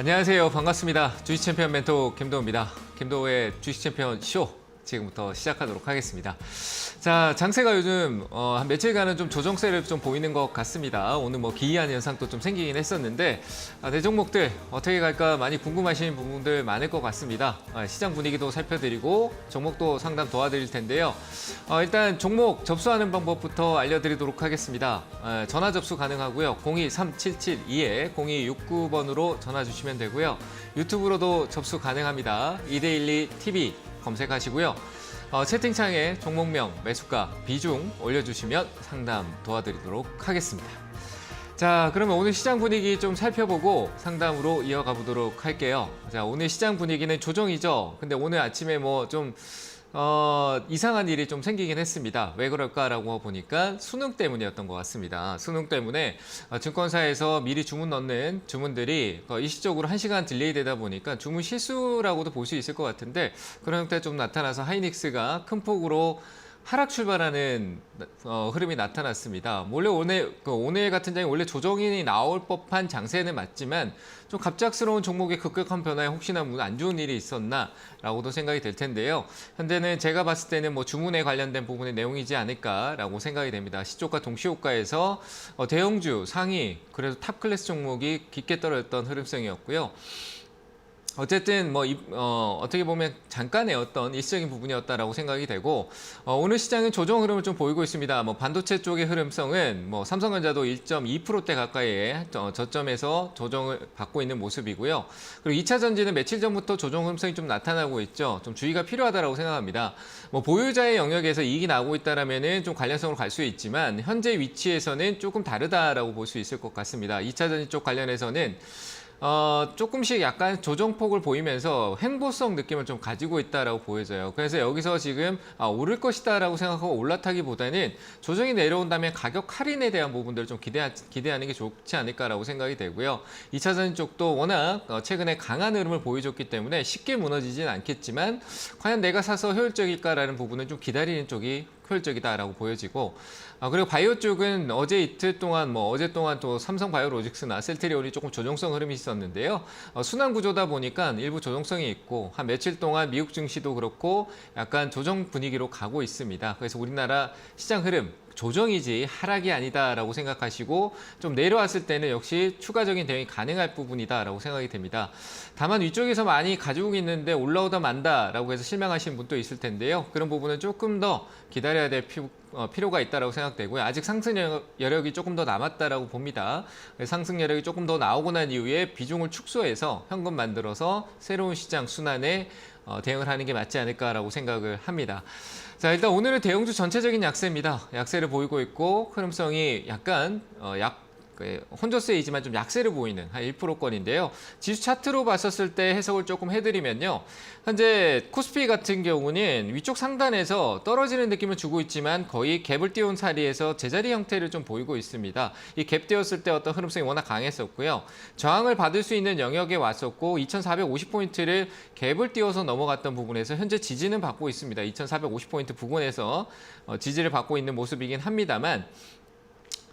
안녕하세요. 반갑습니다. 주식 챔피언 멘토 김도우입니다. 김도우의 주식 챔피언 쇼 지금부터 시작하도록 하겠습니다. 자, 장세가 요즘 한 며칠간은 좀 조정세를 좀 보이는 것 같습니다. 오늘 뭐 기이한 현상도 좀 생기긴 했었는데 내 종목들 어떻게 갈까 많이 궁금하신 부분들 많을 것 같습니다. 시장 분위기도 살펴드리고 종목도 상담 도와드릴 텐데요. 일단 종목 접수하는 방법부터 알려드리도록 하겠습니다. 전화 접수 가능하고요. 023772-0269번으로 전화 주시면 되고요. 유튜브로도 접수 가능합니다. 이데일리 TV 검색하시고요. 채팅창에 종목명, 매수가, 비중 올려주시면 상담 도와드리도록 하겠습니다. 자, 그러면 오늘 시장 분위기 좀 살펴보고 상담으로 이어가 보도록 할게요. 자, 오늘 시장 분위기는 조정이죠. 근데 오늘 아침에 뭐 좀 이상한 일이 좀 생기긴 했습니다. 왜 그럴까라고 보니까 수능 때문이었던 것 같습니다. 수능 때문에 증권사에서 미리 주문 넣는 주문들이 일시적으로 1시간 딜레이 되다 보니까 주문 실수라고도 볼 수 있을 것 같은데 그런 형태가 좀 나타나서 하이닉스가 큰 폭으로 하락 출발하는 흐름이 나타났습니다. 원래 오늘 같은 장에 원래 조정이 나올 법한 장세는 맞지만 좀 갑작스러운 종목의 급격한 변화에 혹시나 안 좋은 일이 있었나라고도 생각이 될 텐데요. 현재는 제가 봤을 때는 뭐 주문에 관련된 부분의 내용이지 않을까라고 생각이 됩니다. 시초가 동시효과에서 대형주 상위 그래도 탑 클래스 종목이 깊게 떨어졌던 흐름성이었고요. 어쨌든 어떻게 보면 잠깐의 어떤 일시적인 부분이었다라고 생각이 되고 오늘 시장은 조정 흐름을 좀 보이고 있습니다. 반도체 쪽의 흐름성은 삼성전자도 1.2%대 가까이의 저점에서 조정을 받고 있는 모습이고요. 그리고 2차 전지는 며칠 전부터 조정 흐름성이 좀 나타나고 있죠. 좀 주의가 필요하다라고 생각합니다. 보유자의 영역에서 이익이 나고 있다라면은 좀 관련성으로 갈 수 있지만 현재 위치에서는 조금 다르다라고 볼 수 있을 것 같습니다. 2차 전지 쪽 관련해서는 조금씩 약간 조정폭을 보이면서 횡보성 느낌을 좀 가지고 있다라고 보여져요. 그래서 여기서 지금 오를 것이다라고 생각하고 올라타기보다는 조정이 내려온다면 가격 할인에 대한 부분들을 좀 기대하는 게 좋지 않을까라고 생각이 되고요. 2차 전지 쪽도 워낙 최근에 강한 흐름을 보여줬기 때문에 쉽게 무너지진 않겠지만 과연 내가 사서 효율적일까라는 부분은 좀 기다리는 쪽이 효율적이다라고 보여지고 그리고 바이오 쪽은 어제 이틀 동안 어제 동안 또 삼성바이오로직스나 셀트리온이 조금 조정성 흐름이 있었는데요. 순환 구조다 보니까 일부 조정성이 있고 한 며칠 동안 미국 증시도 그렇고 약간 조정 분위기로 가고 있습니다. 그래서 우리나라 시장 흐름 조정이지 하락이 아니다라고 생각하시고 좀 내려왔을 때는 역시 추가적인 대응이 가능할 부분이다라고 생각이 됩니다. 다만 위쪽에서 많이 가지고 있는데 올라오다 만다라고 해서 실망하시는 분도 있을 텐데요. 그런 부분은 조금 더 기다려야 될 필요가 있다라고 생각되고요. 아직 상승 여력이 조금 더 남았다라고 봅니다. 상승 여력이 조금 더 나오고 난 이후에 비중을 축소해서 현금 만들어서 새로운 시장 순환에 대응을 하는 게 맞지 않을까라고 생각을 합니다. 자, 일단 오늘은 대형주 전체적인 약세입니다. 약세를 보이고 있고 흐름성이 약간 혼조세이지만 좀 약세를 보이는 한 1%권인데요. 지수 차트로 봤었을 때 해석을 조금 해드리면요. 현재 코스피 같은 경우는 위쪽 상단에서 떨어지는 느낌을 주고 있지만 거의 갭을 띄운 사이에서 제자리 형태를 좀 보이고 있습니다. 이 갭 띄웠을 때 어떤 흐름성이 워낙 강했었고요. 저항을 받을 수 있는 영역에 왔었고 2450포인트를 갭을 띄워서 넘어갔던 부분에서 현재 지지는 받고 있습니다. 2450포인트 부근에서 지지를 받고 있는 모습이긴 합니다만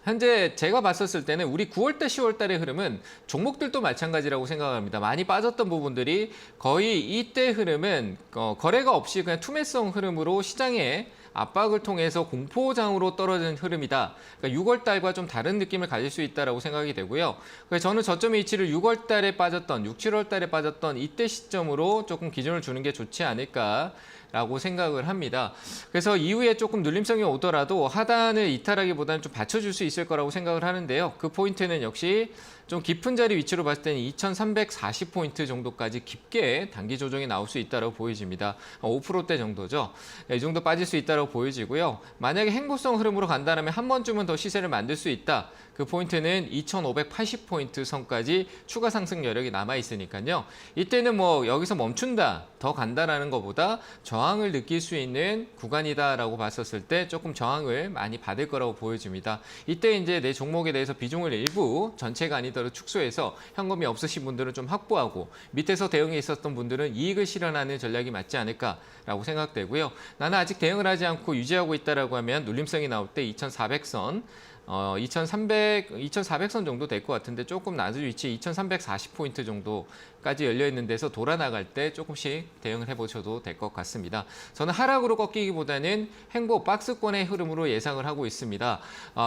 현재 제가 봤었을 때는 우리 9월달, 10월달의 흐름은 종목들도 마찬가지라고 생각합니다. 많이 빠졌던 부분들이 거의 이때 흐름은 거래가 없이 그냥 투매성 흐름으로 시장에 압박을 통해서 공포장으로 떨어지는 흐름이다. 그러니까 6월달과 좀 다른 느낌을 가질 수 있다고 생각이 되고요. 그래서 저는 저점의 위치를 6월달에 빠졌던, 6, 7월달에 빠졌던 이때 시점으로 조금 기준을 주는 게 좋지 않을까라고 생각을 합니다. 그래서 이후에 조금 눌림성이 오더라도 하단을 이탈하기보다는 좀 받쳐줄 수 있을 거라고 생각을 하는데요. 그 포인트는 역시 좀 깊은 자리 위치로 봤을 때는 2340포인트 정도까지 깊게 단기 조정이 나올 수 있다고 보여집니다. 5%대 정도죠. 이 정도 빠질 수 있다고 보여지고요. 만약에 횡보성 흐름으로 간다면 한 번쯤은 더 시세를 만들 수 있다. 그 포인트는 2580포인트 선까지 추가 상승 여력이 남아있으니까요. 이때는 여기서 멈춘다, 더 간다라는 것보다 저항을 느낄 수 있는 구간이다라고 봤었을 때 조금 저항을 많이 받을 거라고 보여집니다. 이때 이제 내 종목에 대해서 비중을 일부 전체가 아니더라도 축소해서 현금이 없으신 분들은 좀 확보하고 밑에서 대응에 있었던 분들은 이익을 실현하는 전략이 맞지 않을까라고 생각되고요. 나는 아직 대응을 하지 않고 유지하고 있다라고 하면 눌림성이 나올 때 2400선 2,400선 정도 될 것 같은데 조금 낮은 위치 2,340포인트 정도까지 열려 있는 데서 돌아 나갈 때 조금씩 대응을 해보셔도 될 것 같습니다. 저는 하락으로 꺾이기보다는 행보 박스권의 흐름으로 예상을 하고 있습니다.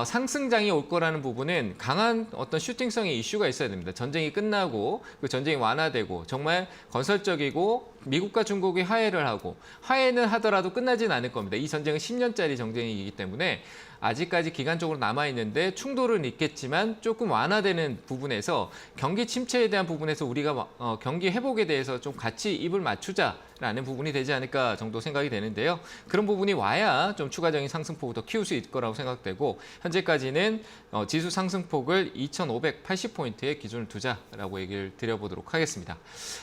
상승장이 올 거라는 부분은 강한 어떤 슈팅성의 이슈가 있어야 됩니다. 전쟁이 끝나고 그 전쟁이 완화되고 정말 건설적이고 미국과 중국이 화해를 하고 화해는 하더라도 끝나진 않을 겁니다. 이 전쟁은 10년짜리 전쟁이기 때문에 아직까지 기간적으로 남아있는데 충돌은 있겠지만 조금 완화되는 부분에서 경기 침체에 대한 부분에서 우리가 경기 회복에 대해서 좀 같이 입을 맞추자라는 부분이 되지 않을까 정도 생각이 되는데요. 그런 부분이 와야 좀 추가적인 상승폭을 더 키울 수 있을 거라고 생각되고 현재까지는 지수 상승폭을 2,580포인트에 기준을 두자라고 얘기를 드려보도록 하겠습니다.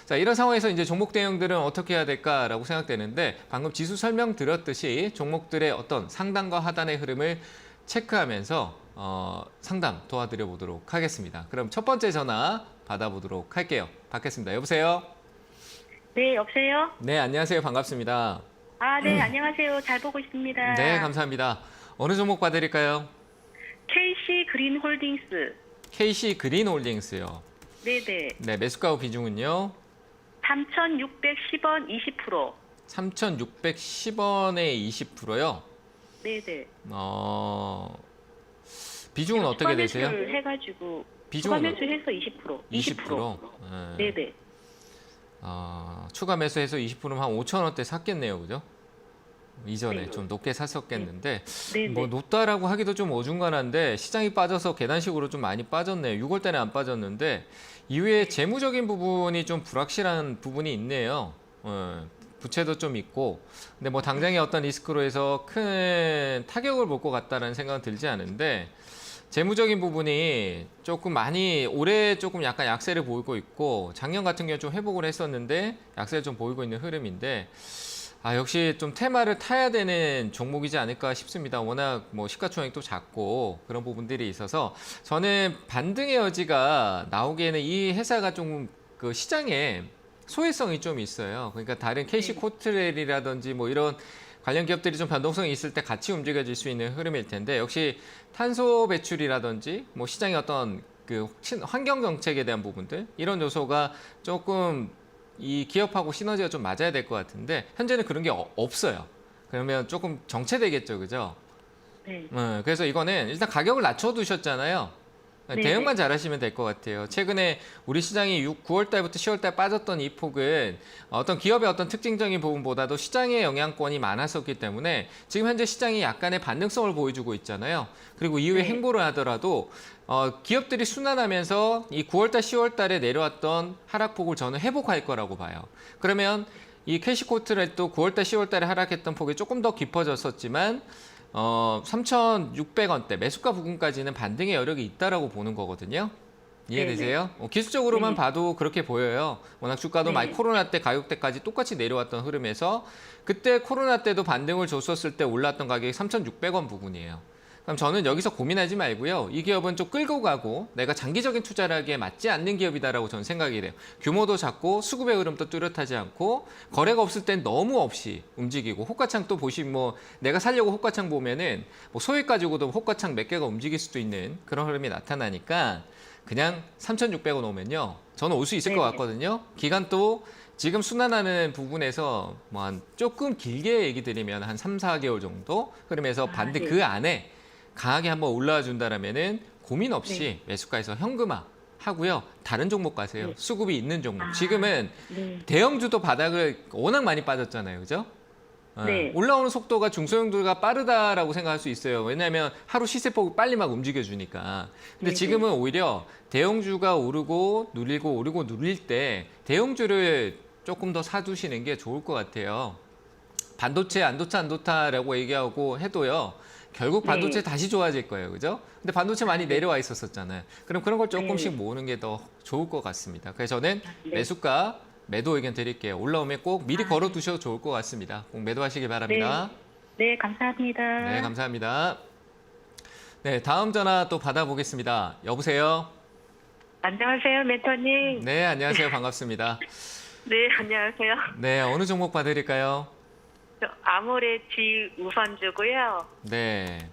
자, 이런 상황에서 이제 종목 대응들은 어떻게 해야 될까라고 생각되는데 방금 지수 설명 드렸듯이 종목들의 어떤 상단과 하단의 흐름을 체크하면서 상담 도와드려 보도록 하겠습니다. 그럼 첫 번째 전화 받아보도록 할게요. 받겠습니다. 여보세요? 네, 여보세요? 네, 안녕하세요. 반갑습니다. 네, 안녕하세요. 잘 보고 있습니다. 네, 감사합니다. 어느 종목 봐드릴까요? KC 그린홀딩스. KC 그린홀딩스요. 네네. 네, 매수가 비중은요? 3,610원 20%. 3,610원에 20%요? 네네. 비중은 어떻게 되세요? 매수를 해가지고 비중은 추가 매수해서 20%. 20%? 네네. 추가 매수해서 20%면 한 5,000원대 샀겠네요, 그죠? 이전에 네. 좀 높게 샀었겠는데 네네. 뭐 높다라고 하기도 좀 어중간한데 시장이 빠져서 계단식으로 좀 많이 빠졌네요. 6월 달에 안 빠졌는데 이후에 재무적인 부분이 좀 불확실한 부분이 있네요. 부채도 좀 있고 근데 뭐 당장의 어떤 리스크로 해서 큰 타격을 볼 것 같다는 생각은 들지 않은데 재무적인 부분이 조금 많이 올해 조금 약간 약세를 보이고 있고 작년 같은 경우에 좀 회복을 했었는데 약세를 좀 보이고 있는 흐름인데 역시 좀 테마를 타야 되는 종목이지 않을까 싶습니다. 워낙 뭐 시가총액도 작고 그런 부분들이 있어서 저는 반등의 여지가 나오기에는 이 회사가 좀 그 시장에 소외성이 좀 있어요. 그러니까 다른 KC 코트렐이라든지 뭐 이런 관련 기업들이 좀 변동성이 있을 때 같이 움직여질 수 있는 흐름일 텐데 역시 탄소 배출이라든지 뭐 시장의 어떤 그 환경 정책에 대한 부분들 이런 요소가 조금 이 기업하고 시너지가 좀 맞아야 될 것 같은데 현재는 그런 게 없어요. 그러면 조금 정체되겠죠, 그죠? 네. 그래서 이거는 일단 가격을 낮춰두셨잖아요. 네네. 대응만 잘하시면 될 것 같아요. 최근에 우리 시장이 9월 달부터 10월 달 빠졌던 이 폭은 어떤 기업의 어떤 특징적인 부분보다도 시장의 영향권이 많았었기 때문에 지금 현재 시장이 약간의 반등성을 보여주고 있잖아요. 그리고 이후에 네. 행보를 하더라도 기업들이 순환하면서 이 9월 달, 10월 달에 내려왔던 하락폭을 저는 회복할 거라고 봐요. 그러면 이 캐시코트를 또 9월 달, 10월 달에 하락했던 폭이 조금 더 깊어졌었지만 3,600원대 매수가 부근까지는 반등의 여력이 있다라고 보는 거거든요. 이해되세요? 기술적으로만 봐도 그렇게 보여요. 워낙 주가도 많이 코로나 때 가격대까지 똑같이 내려왔던 흐름에서 그때 코로나 때도 반등을 줬었을 때 올랐던 가격이 3,600원 부근이에요. 그럼 저는 여기서 고민하지 말고요. 이 기업은 좀 끌고 가고 내가 장기적인 투자를 하기에 맞지 않는 기업이다라고 저는 생각이 돼요. 규모도 작고 수급의 흐름도 뚜렷하지 않고 거래가 없을 땐 너무 없이 움직이고 호가창 또 보시면 뭐 내가 살려고 호가창 보면은 뭐 소액 가지고도 호가창 몇 개가 움직일 수도 있는 그런 흐름이 나타나니까 그냥 3,600원 오면요. 저는 올 수 있을 것 같거든요. 기간도 지금 순환하는 부분에서 뭐 한 조금 길게 얘기 드리면 한 3, 4개월 정도 흐름에서 반대 그 안에 강하게 한번 올라와 준다라면은 고민 없이 매수가에서 현금화 하고요. 다른 종목 가세요. 수급이 있는 종목. 지금은 대형주도 바닥을 워낙 많이 빠졌잖아요. 그죠? 네. 올라오는 속도가 중소형주가 빠르다라고 생각할 수 있어요. 왜냐하면 하루 시세폭이 빨리 막 움직여주니까. 근데 지금은 오히려 대형주가 오르고 누리고 오르고 누릴 때 대형주를 조금 더 사두시는 게 좋을 것 같아요. 반도체 안 좋다라고 얘기하고 해도요. 결국 반도체 다시 좋아질 거예요. 그죠? 근데 반도체 많이 내려와 있었잖아요. 그럼 그런 걸 조금씩 모으는 게 더 좋을 것 같습니다. 그래서 저는 매수가, 매도 의견 드릴게요. 올라오면 꼭 미리 걸어 두셔도 좋을 것 같습니다. 꼭 매도하시길 바랍니다. 네, 감사합니다. 네, 감사합니다. 네, 다음 전화 또 받아보겠습니다. 여보세요? 안녕하세요, 멘토님. 네, 안녕하세요. 반갑습니다. 네, 안녕하세요. 네, 어느 종목 봐드릴까요? 저 아모레지 우선주고요. 네.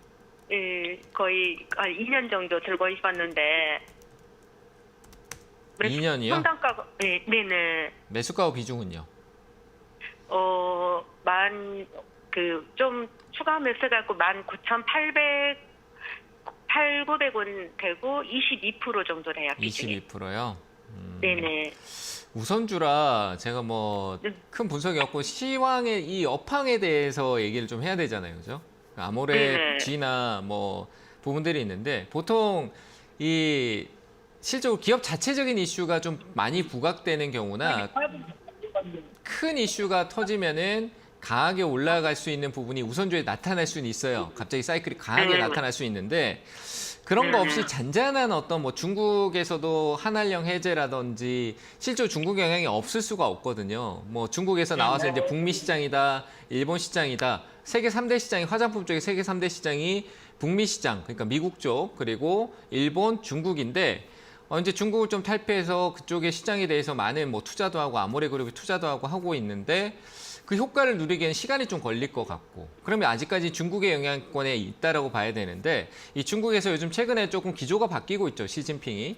예, 거의 2년 정도 들고 있었는데 2년이요? 평당가가 네네 매수가와 비중은요? 좀 추가 매수해갖고 19,800 8,900원 되고 22% 정도 돼요. 비중이. 22%요? 네네. 우선주라 제가 뭐 큰 분석이 없고 시황의 이 업황에 대해서 얘기를 좀 해야 되잖아요, 그죠? 아모레 G나 뭐 부분들이 있는데 보통 이 실제로 기업 자체적인 이슈가 좀 많이 부각되는 경우나 큰 이슈가 터지면은 강하게 올라갈 수 있는 부분이 우선주에 나타날 수는 있어요. 갑자기 사이클이 강하게 나타날 수 있는데 그런 거 없이 잔잔한 어떤 뭐 중국에서도 한한령 해제라든지 실제로 중국 영향이 없을 수가 없거든요. 뭐 중국에서 나와서 이제 북미 시장이다, 일본 시장이다. 세계 3대 시장이 화장품 쪽에 세계 3대 시장이 북미 시장, 그러니까 미국 쪽, 그리고 일본, 중국인데 이제 중국을 좀 탈피해서 그쪽의 시장에 대해서 많은 뭐 투자도 하고 아모레 그룹이 투자도 하고 있는데 그 효과를 누리기에는 시간이 좀 걸릴 것 같고 그러면 아직까지 중국의 영향권에 있다라고 봐야 되는데 이 중국에서 요즘 최근에 조금 기조가 바뀌고 있죠. 시진핑이.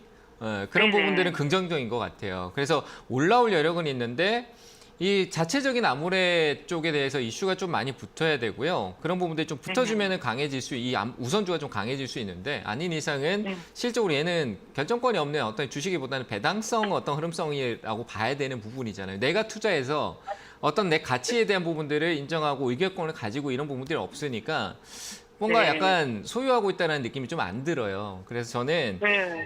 그런 부분들은 긍정적인 것 같아요. 그래서 올라올 여력은 있는데 이 자체적인 아모레 쪽에 대해서 이슈가 좀 많이 붙어야 되고요. 그런 부분들이 좀 붙어주면은 강해질 이 우선주가 좀 강해질 수 있는데 아닌 이상은 실적으로 얘는 결정권이 없는 어떤 주식이보다는 배당성 어떤 흐름성이라고 봐야 되는 부분이잖아요. 내가 투자해서 어떤 내 가치에 대한 부분들을 인정하고 의결권을 가지고 이런 부분들이 없으니까 뭔가 약간 소유하고 있다는 느낌이 좀 안 들어요. 그래서 저는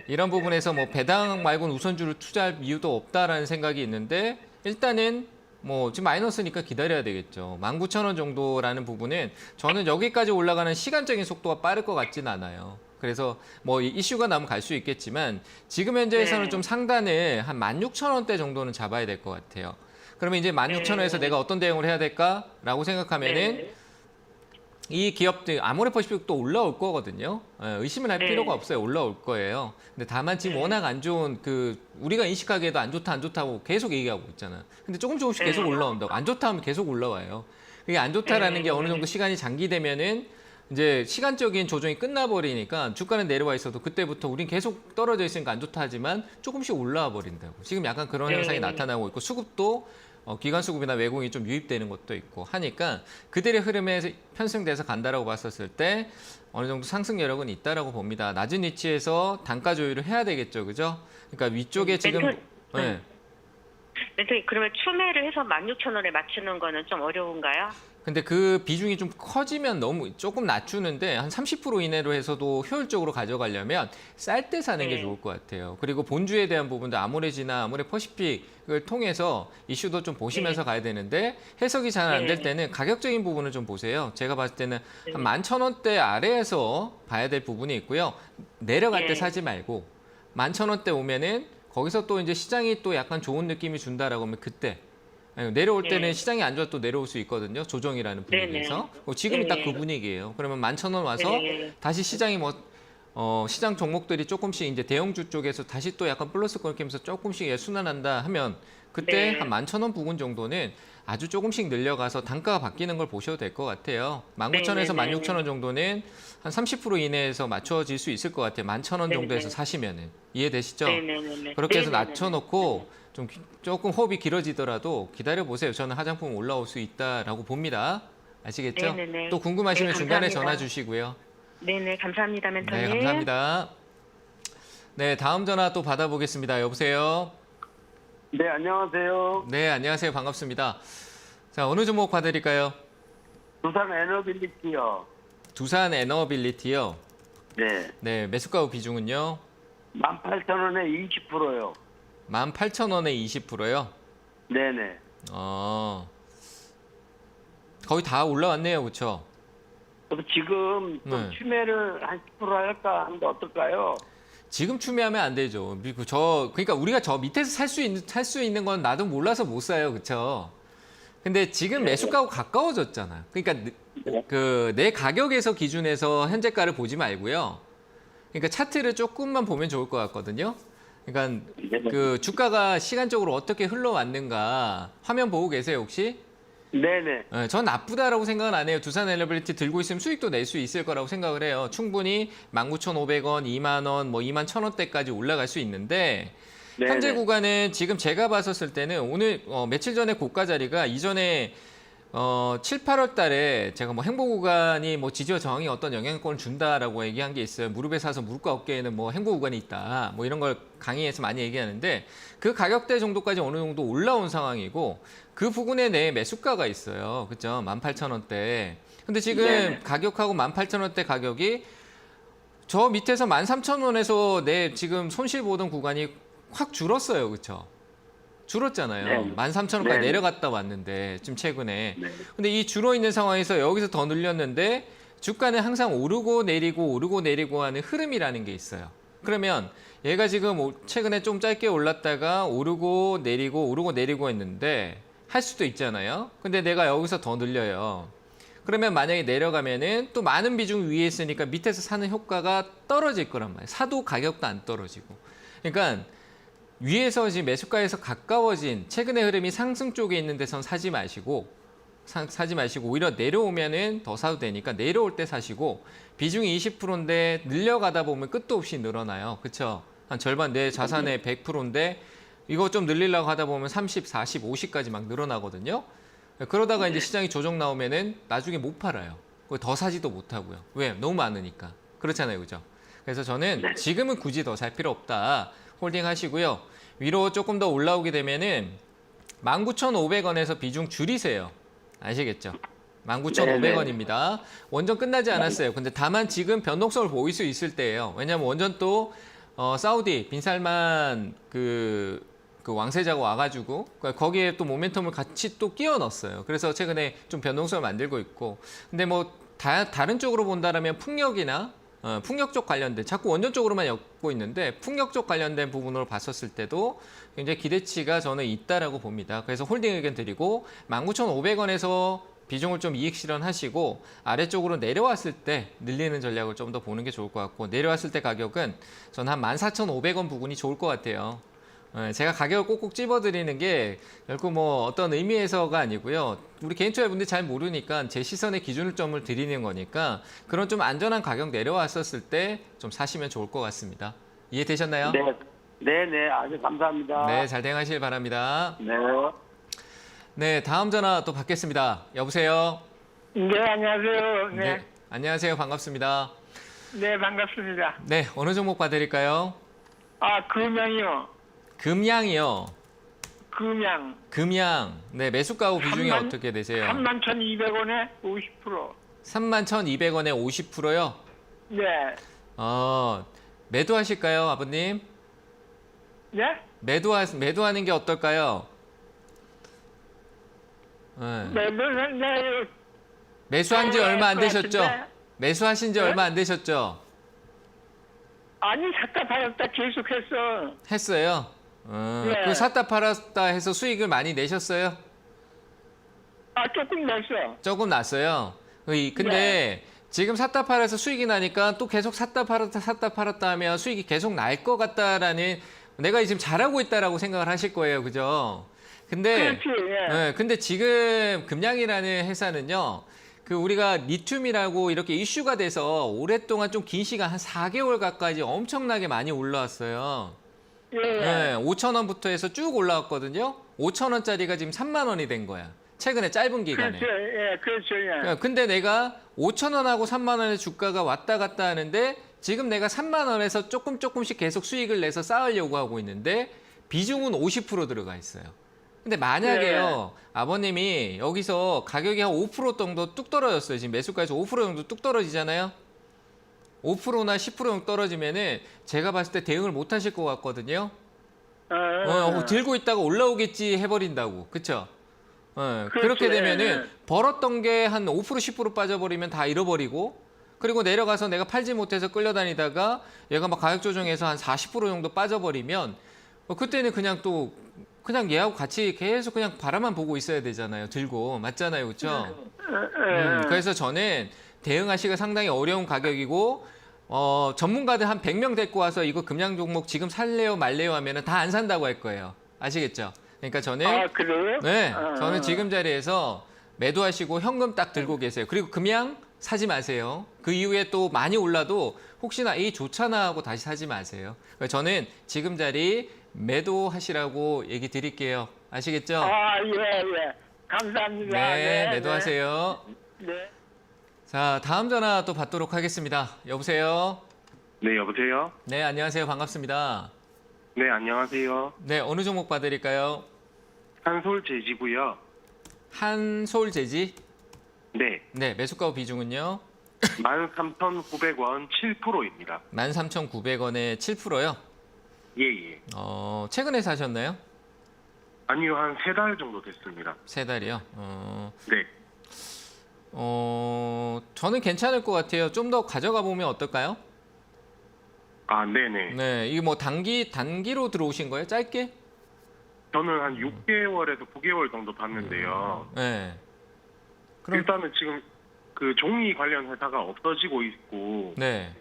이런 부분에서 뭐 배당 말고는 우선주를 투자할 이유도 없다라는 생각이 있는데 일단은 뭐 지금 마이너스니까 기다려야 되겠죠. 19,000원 정도라는 부분은 저는 여기까지 올라가는 시간적인 속도가 빠를 것 같지는 않아요. 그래서 뭐 이슈가 나면 갈 수 있겠지만 지금 현재에서는 좀 상단을 한 16,000원대 정도는 잡아야 될 것 같아요. 그러면 이제 16,000원에서 내가 어떤 대응을 해야 될까라고 생각하면은 이 기업들 아모레퍼시픽 또 올라올 거거든요. 의심을 할 필요가 없어요. 올라올 거예요. 근데 다만 지금 워낙 안 좋은 우리가 인식하기에도 안 좋다고 계속 얘기하고 있잖아. 근데 조금씩 계속 올라온다고. 안 좋다 하면 계속 올라와요. 그게 안 좋다라는 게 어느 정도 시간이 장기되면은 이제 시간적인 조정이 끝나버리니까 주가는 내려와 있어도 그때부터 우린 계속 떨어져 있으니까 안 좋다 하지만 조금씩 올라와 버린다고. 지금 약간 그런 현상이 나타나고 있고 수급도 기관 수급이나 외국인이 좀 유입되는 것도 있고 하니까 그들의 흐름에 편승돼서 간다라고 봤었을 때 어느 정도 상승 여력은 있다라고 봅니다. 낮은 위치에서 단가 조율을 해야 되겠죠, 그죠? 그러니까 위쪽에 지금 멘토님 그러면 추매를 해서 16,000원에 맞추는 거는 좀 어려운가요? 근데 그 비중이 좀 커지면 너무 조금 낮추는데 한 30% 이내로 해서도 효율적으로 가져가려면 쌀 때 사는 게 좋을 것 같아요. 그리고 본주에 대한 부분도 아모레지나 아모레 퍼시픽을 통해서 이슈도 좀 보시면서 가야 되는데 해석이 잘 안 될 때는 가격적인 부분을 좀 보세요. 제가 봤을 때는 한 11,000원대 아래에서 봐야 될 부분이 있고요. 내려갈 때 사지 말고 11,000원대 오면은 거기서 또 이제 시장이 또 약간 좋은 느낌이 준다라고 하면 그때 내려올 때는 시장이 안 좋아도 내려올 수 있거든요. 조정이라는 분위기에서. 지금이 딱 그 분위기예요. 그러면 11,000원 와서 다시 시장이 시장 종목들이 조금씩 이제 대형주 쪽에서 다시 또 약간 플러스 끊기면서 조금씩 순환한다 하면 그때 한 11,000원 부근 정도는 아주 조금씩 늘려가서 단가가 바뀌는 걸 보셔도 될 것 같아요. 19,000원에서 16,000원 정도는 한 30% 이내에서 맞춰질 수 있을 것 같아요. 11,000원 정도에서 사시면은. 이해되시죠? 그렇게 해서 낮춰놓고 조금 호흡이 길어지더라도 기다려보세요. 저는 화장품 올라올 수 있다라고 봅니다. 아시겠죠? 또 궁금하시면 중간에 전화 주시고요. 네네, 감사합니다, 멘토님. 네, 감사합니다. 네, 다음 전화 또 받아보겠습니다. 여보세요? 네, 안녕하세요. 네, 안녕하세요. 반갑습니다. 자, 어느 종목 봐드릴까요? 두산 에너빌리티요. 두산 에너빌리티요. 네. 네, 매수가 비중은요? 18,000원에 20%요. 18,000원에 20%요? 네네. 거의 다 올라왔네요. 그렇죠? 그래서 지금 좀 추매를 한 10% 할까 하는데 어떨까요? 지금 추매하면 안 되죠. 그러니까 우리가 저 밑에서 살 수 있는 건 나도 몰라서 못 사요. 그렇죠? 근데 지금 매수가하고 가까워졌잖아요. 그러니까 내 가격에서 기준해서 현재가를 보지 말고요. 그러니까 차트를 조금만 보면 좋을 것 같거든요. 그러니까 그 주가가 시간적으로 어떻게 흘러왔는가 화면 보고 계세요 혹시? 네네. 전 나쁘다라고 생각은 안 해요. 두산 엘리베이터 들고 있으면 수익도 낼 수 있을 거라고 생각을 해요. 충분히 19,500원, 2만 원, 뭐 2만 1,000원대까지 올라갈 수 있는데 네네. 현재 구간은 지금 제가 봤었을 때는 오늘 며칠 전에 고가 자리가 이전에 7, 8월 달에 제가 뭐 행보 구간이 뭐 지지와 저항이 어떤 영향권을 준다라고 얘기한 게 있어요. 무릎에 사서 무릎과 어깨에는 뭐 행보 구간이 있다. 뭐 이런 걸 강의에서 많이 얘기하는데 그 가격대 정도까지 어느 정도 올라온 상황이고 그 부근에 내 매수가가 있어요. 그죠? 18,000원대. 근데 지금 네네. 가격하고 18,000원대 가격이 저 밑에서 13,000원에서 내 지금 손실 보던 구간이 확 줄었어요. 그렇죠? 줄었잖아요. 네. 13,000원까지 네. 내려갔다 왔는데 지금 최근에. 네. 근데 이 줄어 있는 상황에서 여기서 더 늘렸는데 주가는 항상 오르고 내리고 하는 흐름이라는 게 있어요. 그러면 얘가 지금 최근에 좀 짧게 올랐다가 오르고 내리고 했는데 할 수도 있잖아요. 근데 내가 여기서 더 늘려요. 그러면 만약에 내려가면은 또 많은 비중 위에 있으니까 밑에서 사는 효과가 떨어질 거란 말이에요. 사도 가격도 안 떨어지고. 그러니까 위에서 지금 매수가에서 가까워진 최근의 흐름이 상승 쪽에 있는 데선 사지 마시고 오히려 내려오면은 더 사도 되니까 내려올 때 사시고 비중이 20%인데 늘려가다 보면 끝도 없이 늘어나요. 그렇죠? 한 절반 내 자산의 100%인데 이거 좀 늘리려고 하다 보면 30, 40, 50까지 막 늘어나거든요. 그러다가 이제 시장이 조정 나오면은 나중에 못 팔아요. 더 사지도 못하고요. 왜? 너무 많으니까. 그렇잖아요. 그죠? 그래서 저는 지금은 굳이 더 살 필요 없다. 홀딩 하시고요. 위로 조금 더 올라오게 되면은 19,500원에서 비중 줄이세요. 아시겠죠? 19,500원입니다. 원전 끝나지 않았어요. 근데 다만 지금 변동성을 보일 수 있을 때예요. 왜냐하면 원전 또 사우디 빈살만 그 왕세자가 와가지고 거기에 또 모멘텀을 같이 또 끼워 넣었어요. 그래서 최근에 좀 변동성을 만들고 있고. 근데 뭐 다른 쪽으로 본다라면 풍력이나 풍력 쪽 관련된 자꾸 원전 쪽으로만 엮고 있는데 풍력 쪽 관련된 부분으로 봤었을 때도 굉장히 기대치가 저는 있다라고 봅니다. 그래서 홀딩 의견 드리고 19,500원에서 비중을 좀 이익 실현하시고 아래쪽으로 내려왔을 때 늘리는 전략을 좀 더 보는 게 좋을 것 같고 내려왔을 때 가격은 저는 한 14,500원 부근이 좋을 것 같아요. 제가 가격을 꼭꼭 찝어드리는 게 결코 뭐 어떤 의미에서가 아니고요. 우리 개인 투자분들이 잘 모르니까 제 시선의 기준을 점을 드리는 거니까 그런 좀 안전한 가격 내려왔었을 때 좀 사시면 좋을 것 같습니다. 이해되셨나요? 네. 네네. 아주 감사합니다. 네, 잘 대응하시길 바랍니다. 네. 네, 다음 전화 또 받겠습니다. 여보세요? 네, 안녕하세요. 네, 안녕하세요. 반갑습니다. 네, 반갑습니다. 네, 어느 종목 봐드릴까요? 아, 금양이요. 금양이요. 금양. 금양. 네, 매수가하고 비중이 3만 어떻게 되세요? 31,200원에 50%. 31,200원에 50%요? 네. 매도하실까요, 아버님? 네? 매도하는 게 어떨까요? 네. 네. 매수한 지 얼마 안 되셨죠? 같은데? 매수하신 지 네? 얼마 안 되셨죠? 아니, 샀다 팔았다 계속했어. 했어요. 네. 그 샀다 팔았다 해서 수익을 많이 내셨어요? 아, 조금 냈어. 조금 났어요. 근데 지금 샀다 팔아서 수익이 나니까 또 계속 샀다 팔았다 하면 수익이 계속 날 것 같다라는 내가 지금 잘하고 있다라고 생각을 하실 거예요. 그죠? 근데 그렇지, 예. 근데 지금 금양이라는 회사는요. 그 우리가 리튬이라고 이렇게 이슈가 돼서 오랫동안 좀 긴 시간 한 4개월 가까이 엄청나게 많이 올라왔어요. 예. 네, 5,000원부터 해서 쭉 올라왔거든요. 5,000원짜리가 지금 3만 원이 된 거야. 최근에 짧은 기간에. 그렇죠, 예. 그렇죠, 예. 근데 내가 5,000원하고 3만 원의 주가가 왔다 갔다 하는데 지금 내가 3만 원에서 조금씩 계속 수익을 내서 쌓으려고 하고 있는데 비중은 50% 들어가 있어요. 근데 만약에요, 아버님이 여기서 가격이 한 5% 정도 뚝 떨어졌어요. 지금 매수가에서 5% 정도 뚝 떨어지잖아요. 5%나 10% 정도 떨어지면은 제가 봤을 때 대응을 못 하실 것 같거든요. 들고 있다가 올라오겠지 해버린다고. 그쵸? 그렇게 되면은 벌었던 게 한 5% 10% 빠져버리면 다 잃어버리고 그리고 내려가서 내가 팔지 못해서 끌려다니다가 얘가 막 가격 조정해서 한 40% 정도 빠져버리면 그때는 그냥 얘하고 같이 계속 그냥 바라만 보고 있어야 되잖아요. 들고. 맞잖아요. 그렇죠? 그래서 저는 대응하시기가 상당히 어려운 가격이고 전문가들 한 100명 데리고 와서 이거 금양 종목 지금 살래요 말래요 하면은 다 안 산다고 할 거예요. 아시겠죠? 그러니까 저는 아, 그래요? 네, 저는 지금 자리에서 매도하시고 현금 딱 들고 계세요. 그리고 금양 사지 마세요. 그 이후에 또 많이 올라도 혹시나 이 좋잖아 하고 다시 사지 마세요. 저는 지금 자리 매도하시라고 얘기 드릴게요. 아시겠죠? 아, 예, 예. 감사합니다. 네, 매도하세요. 네. 자, 다음 전화 또 받도록 하겠습니다. 여보세요? 네, 여보세요? 네, 안녕하세요. 반갑습니다. 네, 안녕하세요. 네, 어느 종목 봐드릴까요? 한솔 제지고요. 한솔제지? 네, 네, 매수가 비중은요? 13,900원 7%입니다. 13,900원에 7%요? 예, 예. 최근에 사셨나요? 아니요, 한 3달 정도 됐습니다. 3달이요? 네. 저는 괜찮을 것 같아요. 좀 더 가져가 보면 어떨까요? 아, 네네. 네, 이게 뭐 단기로 들어오신 거예요? 짧게? 저는 한 6개월에서 9개월 정도 봤는데요. 네. 그럼 일단은 지금 그 종이 관련 회사가 없어지고 있고, 네.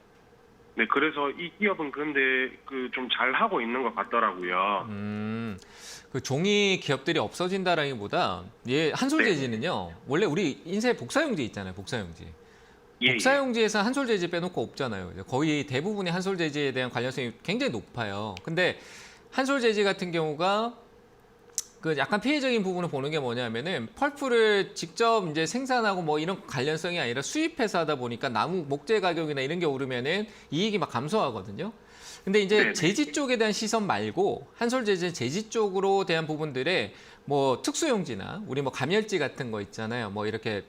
네, 그래서 이 기업은 근데 그 좀 잘하고 있는 것 같더라고요. 그 종이 기업들이 없어진다라기보다 한솔재지는요. 원래 우리 인쇄 복사용지 있잖아요. 복사용지. 예, 복사용지에서 한솔재지 빼놓고 없잖아요. 거의 대부분이 한솔재지에 대한 관련성이 굉장히 높아요. 근데 한솔재지 같은 경우가 그 약간 피해적인 부분을 보는 게 뭐냐면은 펄프를 직접 이제 생산하고 뭐 이런 관련성이 아니라 수입해서 하다 보니까 나무 목재 가격이나 이런 게 오르면은 이익이 막 감소하거든요. 근데 이제 네네. 재지 쪽에 대한 시선 말고 한솔재지 재지 쪽으로 대한 부분들에 뭐 특수용지나 우리 뭐 감열지 같은 거 있잖아요. 뭐 이렇게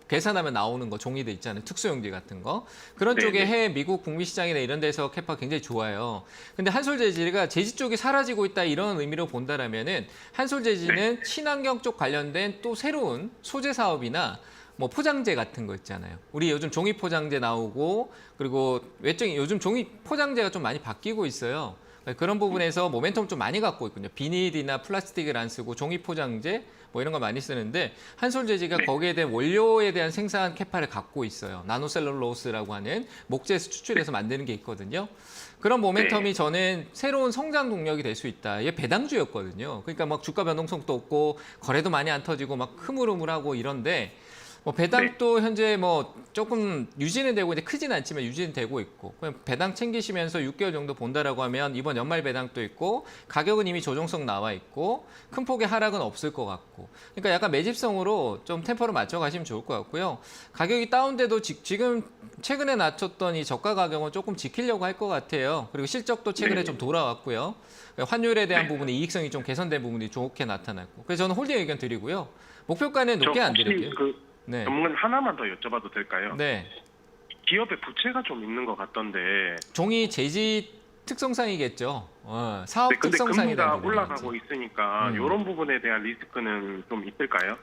계산하면 나오는 거 종이들 있잖아요. 특수용지 같은 거. 그런 네네. 쪽에 해외 미국 북미 시장이나 이런 데서 캐파가 굉장히 좋아요. 근데 한솔재지가 재지 쪽이 사라지고 있다 이런 의미로 본다라면은 한솔재지는 친환경 쪽 관련된 또 새로운 소재 사업이나 뭐 포장재 같은 거 있잖아요. 우리 요즘 종이 포장재 나오고 그리고 외적인 요즘 종이 포장재가 좀 많이 바뀌고 있어요. 그런 부분에서 모멘텀 좀 많이 갖고 있군요. 비닐이나 플라스틱을 안 쓰고 종이 포장재 뭐 이런 거 많이 쓰는데 한솔재지가 네. 거기에 대한 원료에 대한 생산 캐파를 갖고 있어요. 나노셀룰로스라고 하는 목재에서 추출해서 만드는 게 있거든요. 그런 모멘텀이 네. 저는 새로운 성장 동력이 될 수 있다. 이게 배당주였거든요. 그러니까 막 주가 변동성도 없고 거래도 많이 안 터지고 막 흐물흐물하고 이런데 뭐 배당도 현재 뭐 조금 유지는 되고 이제 크진 않지만 유지는 되고 있고 그냥 배당 챙기시면서 6개월 정도 본다라고 하면 이번 연말 배당도 있고 가격은 이미 조정성 나와 있고 큰 폭의 하락은 없을 것 같고 그러니까 약간 매집성으로 좀 템포를 맞춰 가시면 좋을 것 같고요. 가격이 다운돼도 지금 최근에 낮췄던 이 저가 가격은 조금 지키려고 할 것 같아요. 그리고 실적도 최근에 네. 좀 돌아왔고요. 환율에 대한 부분이 이익성이 좀 개선된 부분이 좋게 나타났고 그래서 저는 홀딩 의견 드리고요. 목표가는 높게 안 드릴게요. 그 네. 전문 하나만 더 여쭤봐도 될까요? 네. 기업에 부채가 좀 있는 것 같던데. 종이 재지 특성상이겠죠. 사업 네, 근데 금리가 특성상이라는 올라가고 있으니까 음. 이런 부분에 대한 리스크는 좀 있을까요?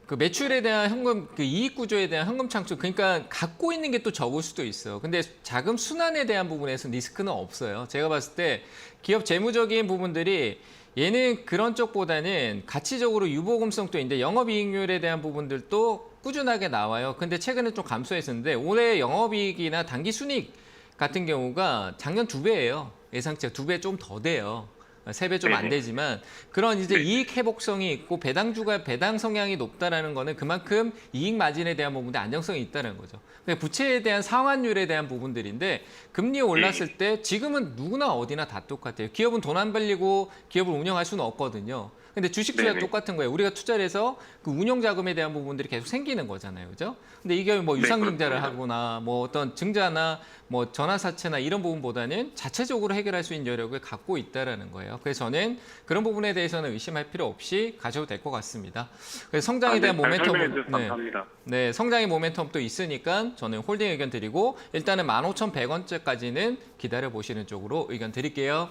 그 매출에 대한 현금, 그 이익 구조에 대한 현금 창출, 그러니까 갖고 있는 게 또 적을 수도 있어요. 근데 자금 순환에 대한 부분에서 리스크는 없어요. 제가 봤을 때 기업 재무적인 부분들이 얘는 그런 쪽보다는 가치적으로 유보금성도 있는데 영업이익률에 대한 부분들도 꾸준하게 나와요. 근데 최근에 좀 감소했었는데 올해 영업이익이나 단기순이익 같은 경우가 작년 2배예요. 예상치가 2배 좀 더 돼요. 3배 좀 안 네네. 되지만 그런 이제 네. 이익 회복성이 있고 배당주가 배당 성향이 높다라는 거는 그만큼 이익 마진에 대한 부분에 안정성이 있다는 거죠. 그러니까 부채에 대한 상환율에 대한 부분들인데 금리 올랐을 때 지금은 누구나 어디나 다 똑같아요. 기업은 돈 안 벌리고 기업을 운영할 수는 없거든요. 근데 주식 투자 네네. 똑같은 거예요. 우리가 투자를 해서 그 운영 자금에 대한 부분들이 계속 생기는 거잖아요. 그죠? 근데 이게 뭐 네, 유상증자를 그렇습니다. 하거나 뭐 어떤 증자나 뭐 전환사채나 이런 부분보다는 자체적으로 해결할 수 있는 여력을 갖고 있다라는 거예요. 그래서 저는 그런 부분에 대해서는 의심할 필요 없이 가셔도 될 것 같습니다. 그래서 성장에 대한 잘 설명해 모멘텀, 주셔서 감사합니다. 네, 성장의 모멘텀도 있으니까 저는 홀딩 의견 드리고 일단은 15,100원째까지는 기다려 보시는 쪽으로 의견 드릴게요.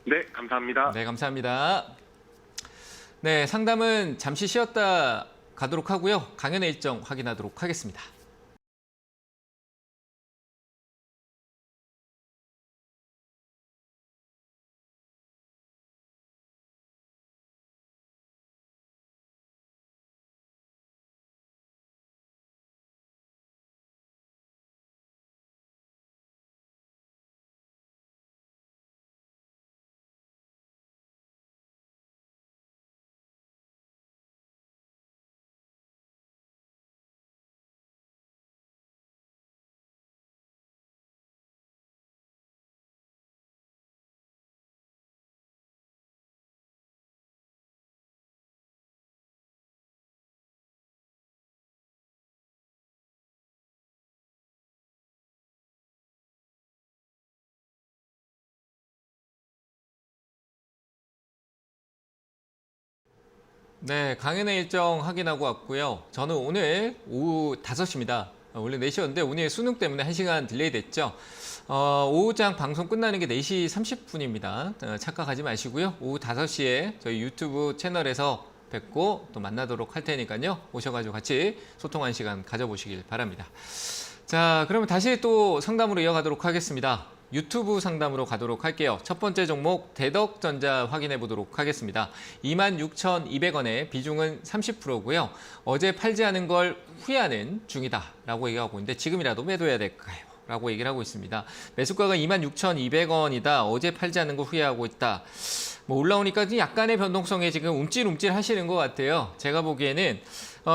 네, 감사합니다. 네, 감사합니다. 네, 상담은 잠시 쉬었다 가도록 하고요. 강연의 일정 확인하도록 하겠습니다. 네, 강연회 일정 확인하고 왔고요. 저는 오늘 오후 5시입니다. 원래 4시였는데 오늘 수능 때문에 1시간 딜레이 됐죠. 오후장 방송 끝나는 게 4시 30분입니다. 착각하지 마시고요. 오후 5시에 저희 유튜브 채널에서 뵙고 또 만나도록 할 테니까요. 오셔가지고 같이 소통하는 시간 가져보시길 바랍니다. 자, 그러면 다시 또 상담으로 이어가도록 하겠습니다. 유튜브 상담으로 가도록 할게요. 첫 번째 종목 대덕전자 확인해 보도록 하겠습니다. 26,200원에 비중은 30%고요. 어제 팔지 않은 걸 후회하는 중이다라고 얘기하고 있는데 지금이라도 매도해야 될까요? 라고 얘기를 하고 있습니다. 매수가가 26,200원이다. 어제 팔지 않은 걸 후회하고 있다. 뭐 올라오니까 약간의 변동성에 지금 움찔움찔 하시는 것 같아요. 제가 보기에는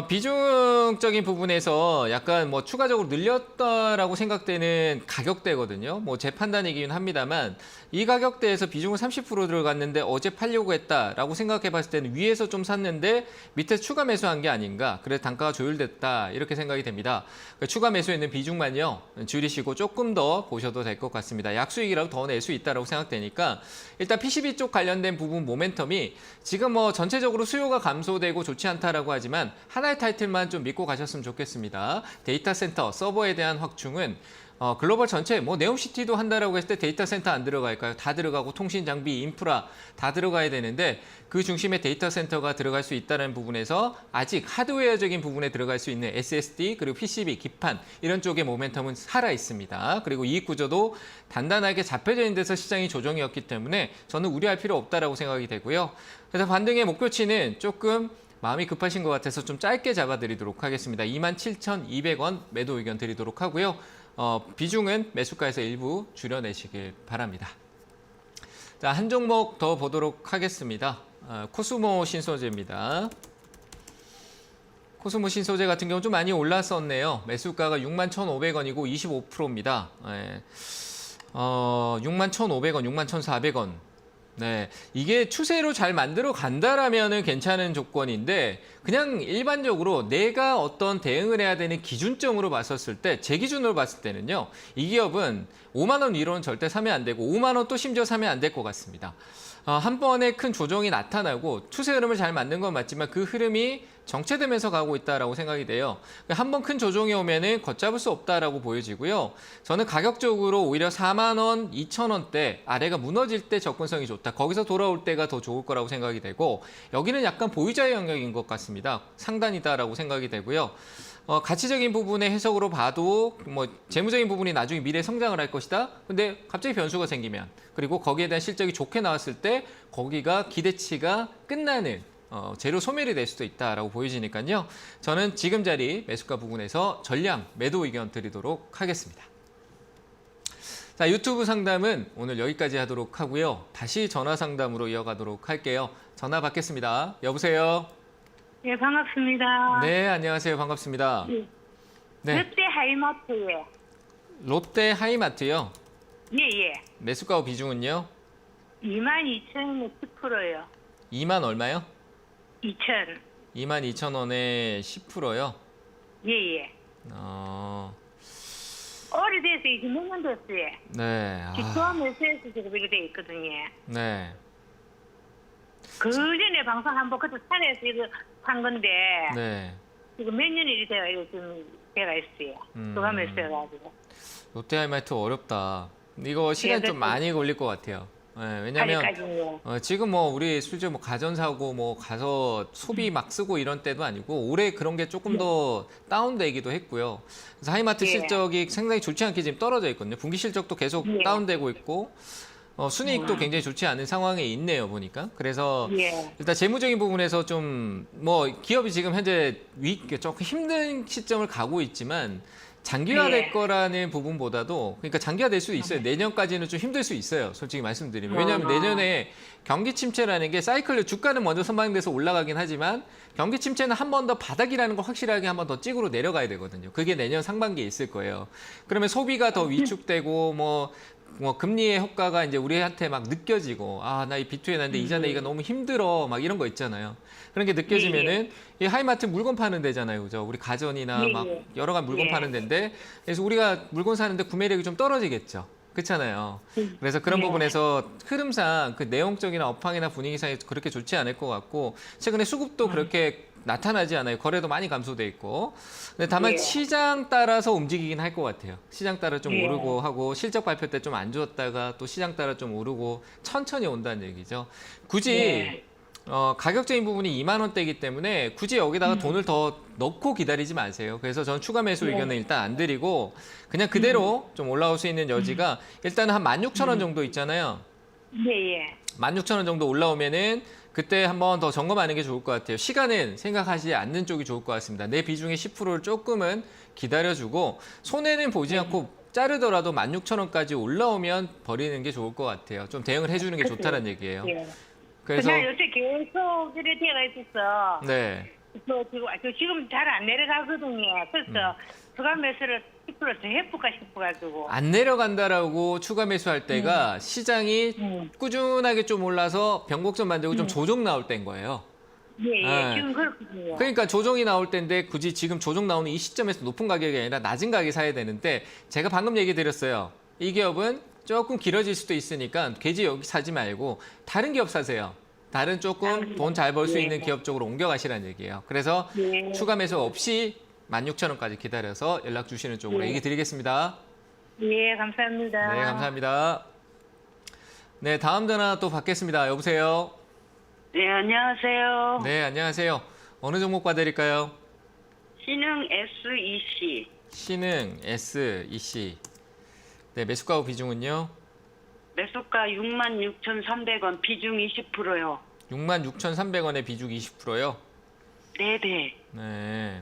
비중적인 부분에서 약간 뭐 추가적으로 늘렸다라고 생각되는 가격대거든요. 뭐 제 판단이긴 합니다만 이 가격대에서 비중은 30% 들어갔는데 어제 팔려고 했다라고 생각해 봤을 때는 위에서 좀 샀는데 밑에 추가 매수한 게 아닌가. 그래서 단가가 조율됐다 이렇게 생각이 됩니다. 그러니까 추가 매수에 있는 비중만요. 줄이시고 조금 더 보셔도 될 것 같습니다. 약수익이라도 더 낼 수 있다라고 생각되니까 일단 PCB 쪽 관련된 부분 모멘텀이 지금 뭐 전체적으로 수요가 감소되고 좋지 않다라고 하지만 하나의 타이틀만 좀 믿고 가셨으면 좋겠습니다. 데이터 센터 서버에 대한 확충은 글로벌 전체 뭐 네옴시티도 한다라고 했을 때 데이터 센터 안 들어갈까요? 다 들어가고 통신 장비, 인프라 다 들어가야 되는데 그 중심에 데이터 센터가 들어갈 수 있다는 부분에서 아직 하드웨어적인 부분에 들어갈 수 있는 SSD 그리고 PCB, 기판 이런 쪽의 모멘텀은 살아 있습니다. 그리고 이익 구조도 단단하게 잡혀져 있는 데서 시장이 조정이었기 때문에 저는 우려할 필요 없다라고 생각이 되고요. 그래서 반등의 목표치는 조금 마음이 급하신 것 같아서 좀 짧게 잡아드리도록 하겠습니다. 27,200원 매도 의견 드리도록 하고요. 비중은 매수가에서 일부 줄여내시길 바랍니다. 자, 한 종목 더 보도록 하겠습니다. 코스모 신소재입니다. 코스모 신소재 같은 경우 좀 많이 올랐었네요. 매수가가 61,500원이고 25%입니다. 61,500원, 61,400원. 네, 이게 추세로 잘 만들어 간다라면은 괜찮은 조건인데 그냥 일반적으로 내가 어떤 대응을 해야 되는 기준점으로 봤었을 때 제 기준으로 봤을 때는요. 이 기업은 5만 원 위로는 절대 사면 안 되고 5만 원 또 심지어 사면 안 될 것 같습니다. 한 번에 큰 조정이 나타나고 추세 흐름을 잘 만든 건 맞지만 그 흐름이 정체되면서 가고 있다라고 생각이 돼요. 한 번 큰 조정이 오면은 걷잡을 수 없다라고 보여지고요. 저는 가격적으로 오히려 4만 원, 2천 원대 아래가 무너질 때 접근성이 좋다. 거기서 돌아올 때가 더 좋을 거라고 생각이 되고 여기는 약간 보유자의 영역인 것 같습니다. 상단이다라고 생각이 되고요. 가치적인 부분의 해석으로 봐도 뭐 재무적인 부분이 나중에 미래 성장을 할 것이다. 근데 갑자기 변수가 생기면 그리고 거기에 대한 실적이 좋게 나왔을 때 거기가 기대치가 끝나는 재료 소멸이 될 수도 있다라고 보여지니까요. 저는 지금 자리 매수가 부분에서 전량 매도 의견 드리도록 하겠습니다. 자, 유튜브 상담은 오늘 여기까지 하도록 하고요. 다시 전화 상담으로 이어가도록 할게요. 전화 받겠습니다. 여보세요? 예, 반갑습니다. 네, 안녕하세요. 반갑습니다. 네, 롯데 하이마트에. 롯데 하이마트요. 예, 예. 매수가 비중은요? 22,000원에 10%요. 2만 얼마요? 2,000. 22,000원에 10%요? 예, 예. 오래돼서 이제 몇 년 됐어요. 네. 기초와 매수해서 지금 이렇게 돼 있거든요. 네. 그 전에 방송 한번 그때 산에서 이거 산 건데, 네. 지금 몇 년이 돼요. 지금 제가 있어요. 그거 매수해가지고. 롯데 하이마트 어렵다. 이거 시간 좀 많이 걸릴 것 같아요. 네, 왜냐면 아직까지요. 지금 뭐 우리 실제 뭐 가전 사고 뭐 가서 소비 막 쓰고 이런 때도 아니고 올해 그런 게 조금 더 다운되기도 했고요. 그래서 하이마트 예. 실적이 상당히 좋지 않게 지금 떨어져 있거든요. 분기 실적도 계속 예. 다운되고 있고 순이익도 굉장히 좋지 않은 상황에 있네요, 보니까. 그래서 예. 일단 재무적인 부분에서 좀 뭐 기업이 지금 현재 조금 힘든 시점을 가고 있지만 장기화될 예. 거라는 부분보다도 그러니까 장기화될 수도 있어요. 내년까지는 좀 힘들 수 있어요. 솔직히 말씀드리면. 왜냐하면 내년에 경기 침체라는 게 사이클로 주가는 먼저 선방돼서 올라가긴 하지만 경기 침체는 한 번 더 바닥이라는 거 확실하게 한 번 더 찍으로 내려가야 되거든요. 그게 내년 상반기에 있을 거예요. 그러면 소비가 더 위축되고 뭐 금리의 효과가 이제 우리한테 막 느껴지고 나 이 B2에 놨는데 이자 내기가 너무 힘들어 막 이런 거 있잖아요. 그런 게 느껴지면은 이 하이마트 물건 파는 데잖아요. 그죠? 우리 가전이나 막 여러 가지 물건 예. 파는 데인데 그래서 우리가 물건 사는데 구매력이 좀 떨어지겠죠. 그렇잖아요. 그래서 그런 네. 부분에서 흐름상 그 내용적이나 업황이나 분위기상에 그렇게 좋지 않을 것 같고 최근에 수급도 그렇게 나타나지 않아요. 거래도 많이 감소돼 있고. 근데 다만 예. 시장 따라서 움직이긴 할 것 같아요. 시장 따라 좀 예. 오르고 하고 실적 발표 때 좀 안 좋았다가 또 시장 따라 좀 오르고 천천히 온다는 얘기죠. 굳이 예. 가격적인 부분이 2만 원대이기 때문에 굳이 여기다가 돈을 더 넣고 기다리지 마세요. 그래서 저는 추가 매수 의견은 일단 안 드리고 그냥 그대로 좀 올라올 수 있는 여지가 일단 한 16,000원 정도 있잖아요. 예, 예. 16,000원 정도 올라오면은 그때 한번 더 점검하는 게 좋을 것 같아요. 시간은 생각하지 않는 쪽이 좋을 것 같습니다. 내 비중의 10%를 조금은 기다려주고 손해는 보지 않고 자르더라도 16,000원까지 올라오면 버리는 게 좋을 것 같아요. 좀 대응을 해주는 게 좋다는 얘기예요. 예. 그래서 그냥 요새 계속 이래 되어 있어서 네. 지금 잘 안 내려가거든요. 그래서 추가 매수를 10%더 해볼까 싶어가지고. 안 내려간다라고 추가 매수할 때가 시장이 꾸준하게 좀 올라서 변곡점 만들고 좀 조정 나올 때인 거예요. 예, 예. 네. 지금 그렇거든요. 그러니까 조정이 나올 때인데 굳이 지금 조정 나오는 이 시점에서 높은 가격이 아니라 낮은 가격에 사야 되는데 제가 방금 얘기 드렸어요. 이 기업은 조금 길어질 수도 있으니까 굳이 여기 사지 말고 다른 기업 사세요. 다른 조금 돈 잘 벌 수 있는 기업 쪽으로 옮겨가시라는 얘기예요. 그래서 예. 추가 매수 없이 16,000원까지 기다려서 연락 주시는 쪽으로 얘기 드리겠습니다. 예, 감사합니다. 네, 감사합니다. 네, 다음 전화 또 받겠습니다. 여보세요? 네, 안녕하세요. 네, 안녕하세요. 어느 종목 봐드릴까요? 신흥 SEC. 신흥 SEC. 네, 매수가하고 비중은요? 매수가 66,300원, 비중 20%요. 66,300원에 비중 20%요? 네네. 네.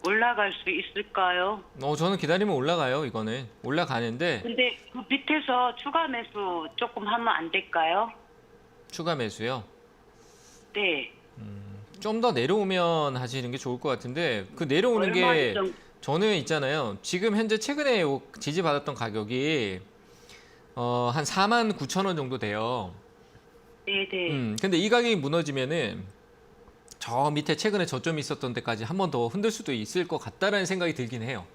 올라갈 수 있을까요? 저는 기다리면 올라가요, 이거는. 올라가는데, 근데 그 밑에서 추가 매수 조금 하면 안 될까요? 추가 매수요. 네. 좀 더 내려오면 하시는 게 좋을 것 같은데, 그 내려오는 게, 저는 있잖아요. 지금 현재 최근에 지지받았던 가격이, 한 49,000원 정도 돼요. 네네. 근데 이 가격이 무너지면은, 저 밑에 최근에 저점이 있었던 데까지 한 번 더 흔들 수도 있을 것 같다라는 생각이 들긴 해요.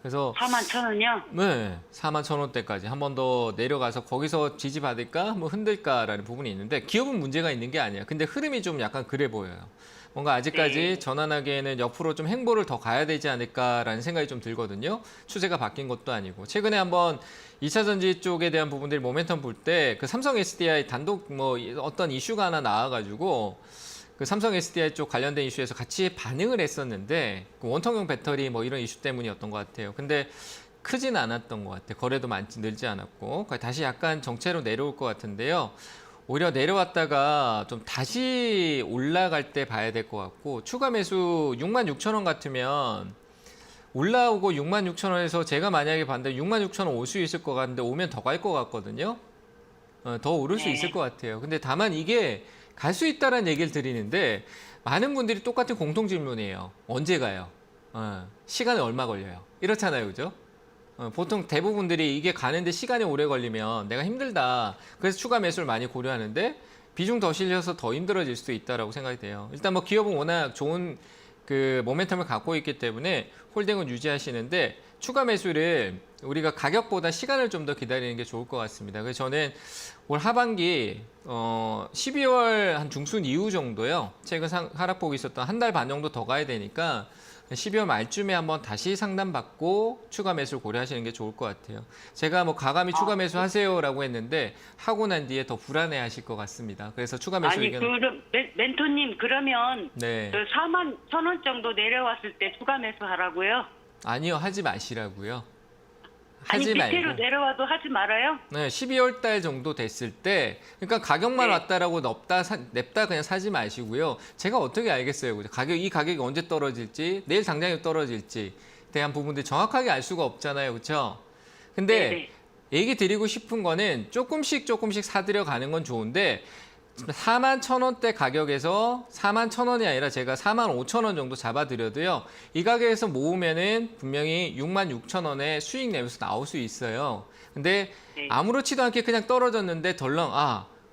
그래서 41,000원이요? 네, 41,000원대까지 한 번 더 내려가서 거기서 지지받을까, 뭐 흔들까라는 부분이 있는데 기업은 문제가 있는 게 아니야. 근데 흐름이 좀 약간 그래 보여요. 뭔가 아직까지 네. 전환하기에는 옆으로 좀 행보를 더 가야 되지 않을까라는 생각이 좀 들거든요. 추세가 바뀐 것도 아니고 최근에 한번 2차 전지 쪽에 대한 부분들이 모멘텀 볼 때 그 삼성 SDI 단독 뭐 어떤 이슈가 하나 나와가지고. 그 삼성 SDI 쪽 관련된 이슈에서 같이 반응을 했었는데 그 원통형 배터리 뭐 이런 이슈 때문이었던 것 같아요. 근데 크진 않았던 것 같아요. 거래도 늘지 않았고 다시 약간 정체로 내려올 것 같은데요. 오히려 내려왔다가 좀 다시 올라갈 때 봐야 될 것 같고 추가 매수 66,000원 같으면 올라오고 66,000원에서 제가 만약에 봤는데 66,000원 올 수 있을 것 같은데 오면 더 갈 것 같거든요. 더 오를 수 있을 것 같아요. 근데 다만 이게 갈 수 있다는 얘기를 드리는데 많은 분들이 똑같은 공통 질문이에요. 언제 가요? 시간이 얼마 걸려요? 이렇잖아요, 그죠? 보통 대부분들이 이게 가는데 시간이 오래 걸리면 내가 힘들다. 그래서 추가 매수를 많이 고려하는데 비중 더 실려서 더 힘들어질 수도 있다라고 생각이 돼요. 일단 뭐 기업은 워낙 좋은 그 모멘텀을 갖고 있기 때문에 홀딩은 유지하시는데 추가 매수를 우리가 가격보다 시간을 좀 더 기다리는 게 좋을 것 같습니다. 그래서 저는 올 하반기 12월 한 중순 이후 정도요. 최근 하락폭이 있었던 한 달 반 정도 더 가야 되니까 12월 말쯤에 한번 다시 상담받고 추가 매수를 고려하시는 게 좋을 것 같아요. 제가 뭐 가감히 추가 매수하세요라고 했는데 하고 난 뒤에 더 불안해하실 것 같습니다. 그래서 추가 매수 아니, 의견 멘토님, 그러면 네. 41,000원 정도 내려왔을 때 추가 매수하라고요? 아니요, 하지 마시라고요. 아니, 하지 밑으로 말고. 내려와도 하지 말아요? 네, 12월 달 정도 됐을 때, 그러니까 가격만 네. 왔다라고 냅다 그냥 사지 마시고요. 제가 어떻게 알겠어요? 그죠? 이 가격이 언제 떨어질지, 내일 당장에 떨어질지 대한 부분들 정확하게 알 수가 없잖아요, 그렇죠? 근데 네네. 얘기 드리고 싶은 거는 조금씩 사들여 가는 건 좋은데 41,000원대 가격에서 41,000원이 아니라 제가 45,000원 정도 잡아드려도요. 이 가격에서 모으면은 분명히 66,000원에 수익 내면서 나올 수 있어요. 근데 네. 아무렇지도 않게 그냥 떨어졌는데 덜렁